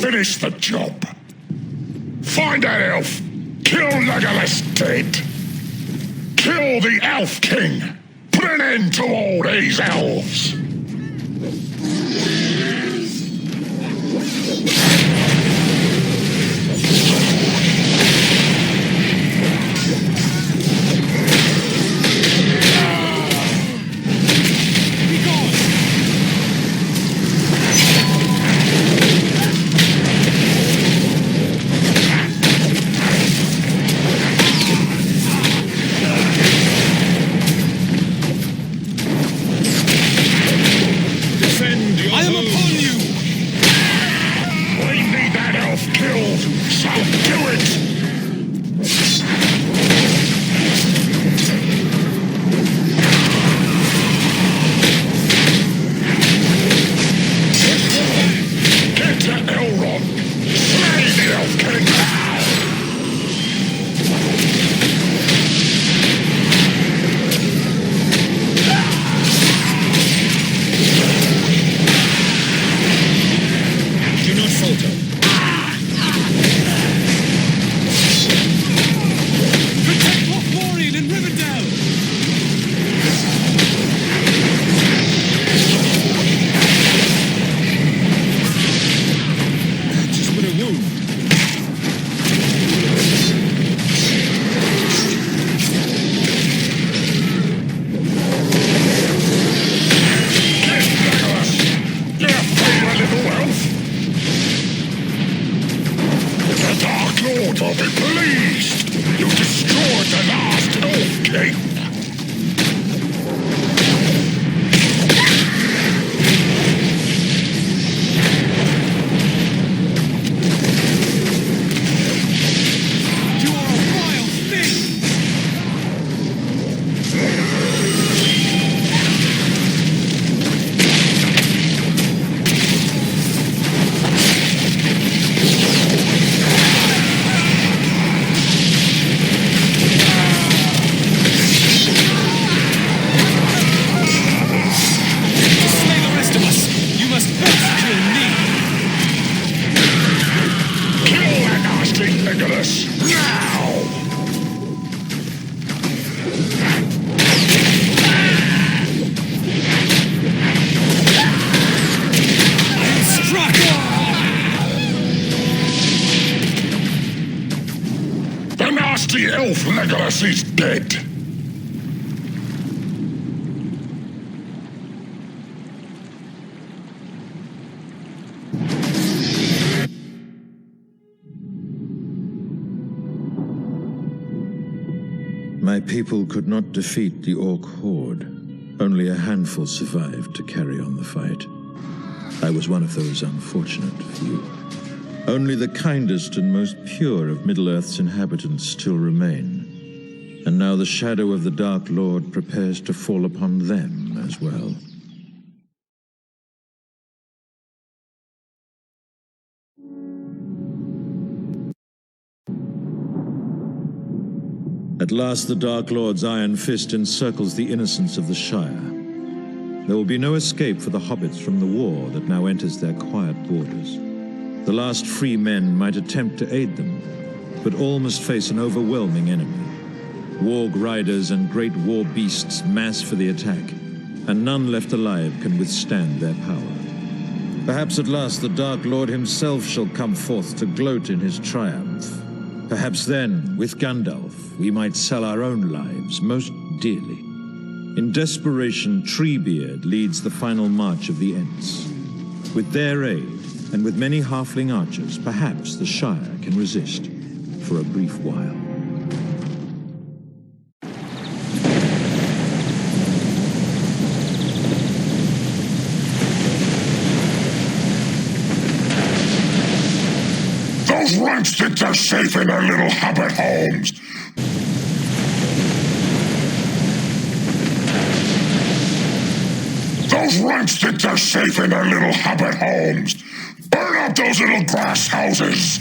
Finish the job. Find that elf. Kill Legolas dead. Kill the Elf King. Put an end to all these elves. will be pleased. You destroyed the last Elf King. Legolas is dead. My people could not defeat the Orc horde. Only a handful survived to carry on the fight. I was one of those unfortunate few. Only the kindest and most pure of Middle-earth's inhabitants still remain. And now the shadow of the Dark Lord prepares to fall upon them as well. At last the Dark Lord's iron fist encircles the innocents of the Shire. There will be no escape for the hobbits from the war that now enters their quiet borders. The last free men might attempt to aid them, but all must face an overwhelming enemy. Warg riders and great war beasts mass for the attack, and none left alive can withstand their power. Perhaps at last the Dark Lord himself shall come forth to gloat in his triumph. Perhaps then, with Gandalf, we might sell our own lives most dearly. In desperation, Treebeard leads the final march of the Ents. With their aid, and with many halfling archers, perhaps the Shire can resist for a brief while. Those runts think they're safe in their little hobbit homes. Those runts think they're safe in their little hobbit homes. Burn up those little grass houses!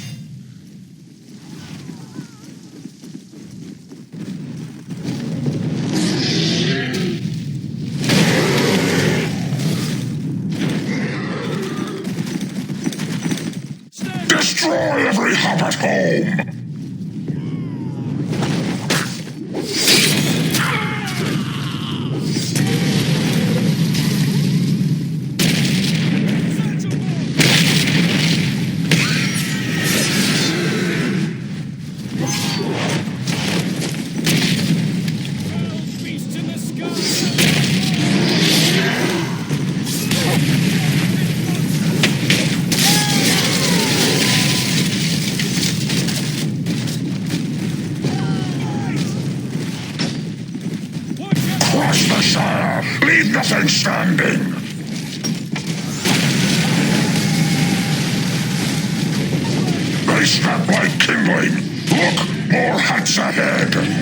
Destroy every hobbit home! Nothing standing! They snap like kindling! Look! More hats ahead!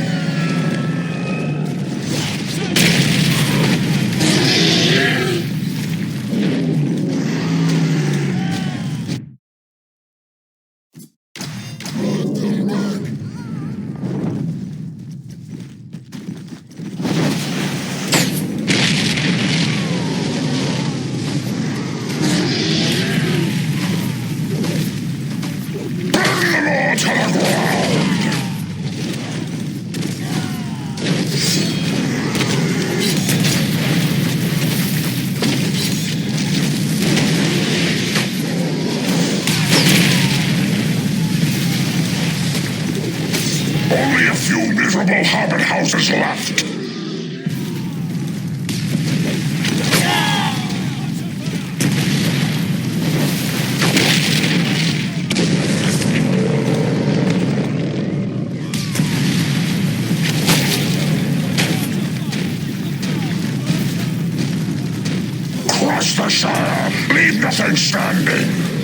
Hobbit houses left. last thing standing.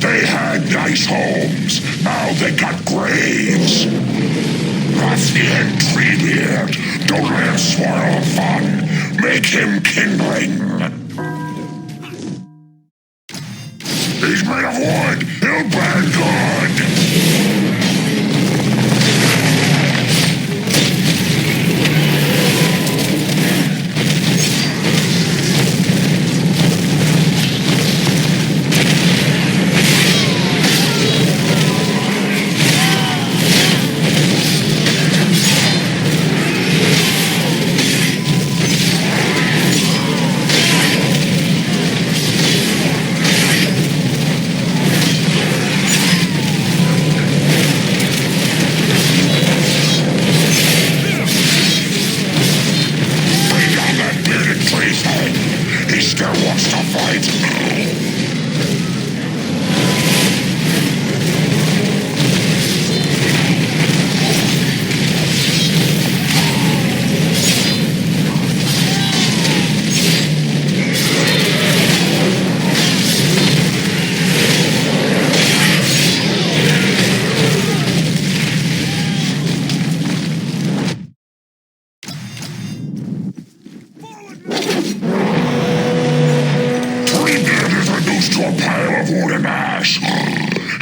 They had nice homes, now they got graves. That's the end, Treebeard. Don't let him spoil the fun. Make him kindling. He's made of wood. He'll burn good.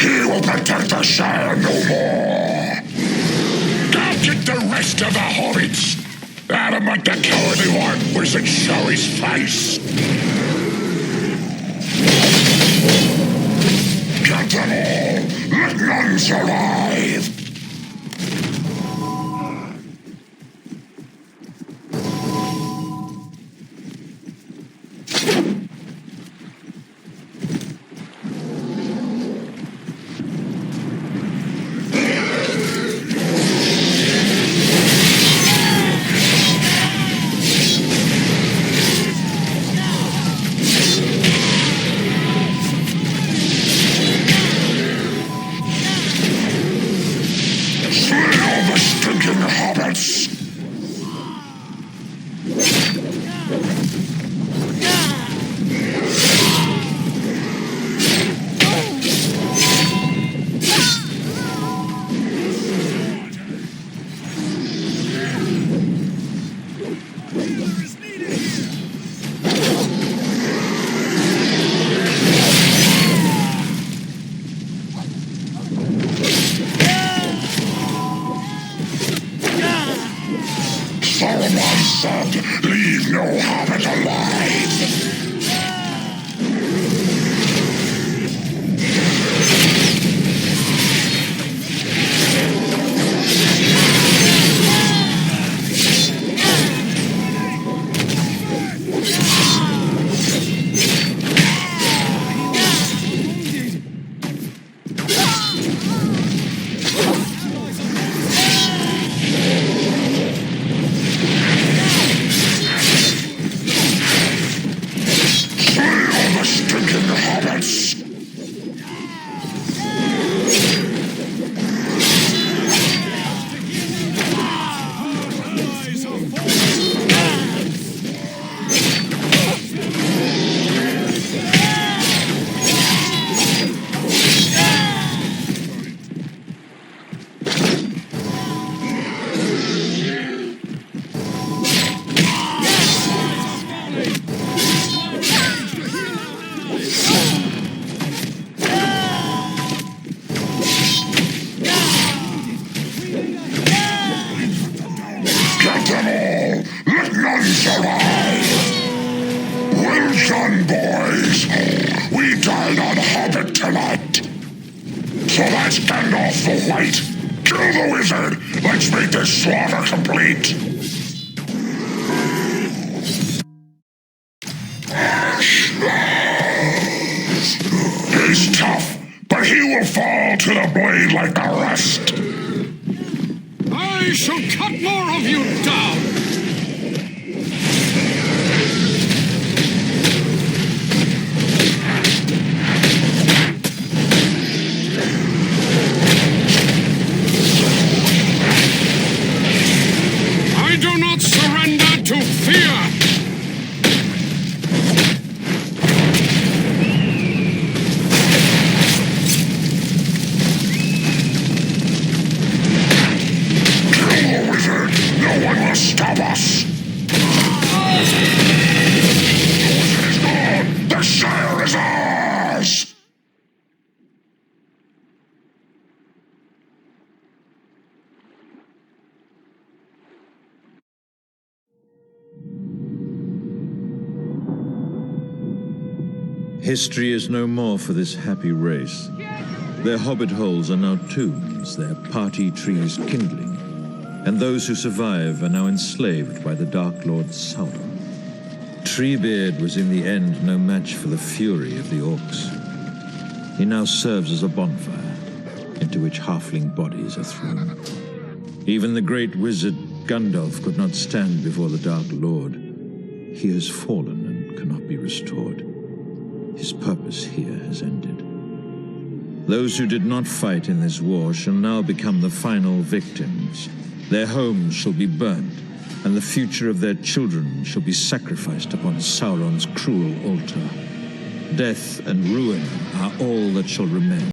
He will protect the Shire no more. Go get the rest of the hobbits. Adamant the cowardly one doesn't show his face. Get them all. Let none survive. Leave no hobbit alive! Welcome, boys. We died on Hobbit tonight. So let's bend off the white. Kill the wizard. Let's make this slaughter complete. He's tough, but he will fall to the blade like the rest. I shall cut more of you down! I do not surrender to fear! No one will stop us! It is gone! The Shire is ours! History is no more for this happy race. Their hobbit holes are now tombs, their party trees kindling, and those who survive are now enslaved by the Dark Lord Sauron. Treebeard was in the end no match for the fury of the orcs. He now serves as a bonfire, into which halfling bodies are thrown. Even the great wizard Gandalf could not stand before the Dark Lord. He has fallen and cannot be restored. His purpose here has ended. Those who did not fight in this war shall now become the final victims. Their homes shall be burned, and the future of their children shall be sacrificed upon Sauron's cruel altar. Death and ruin are all that shall remain.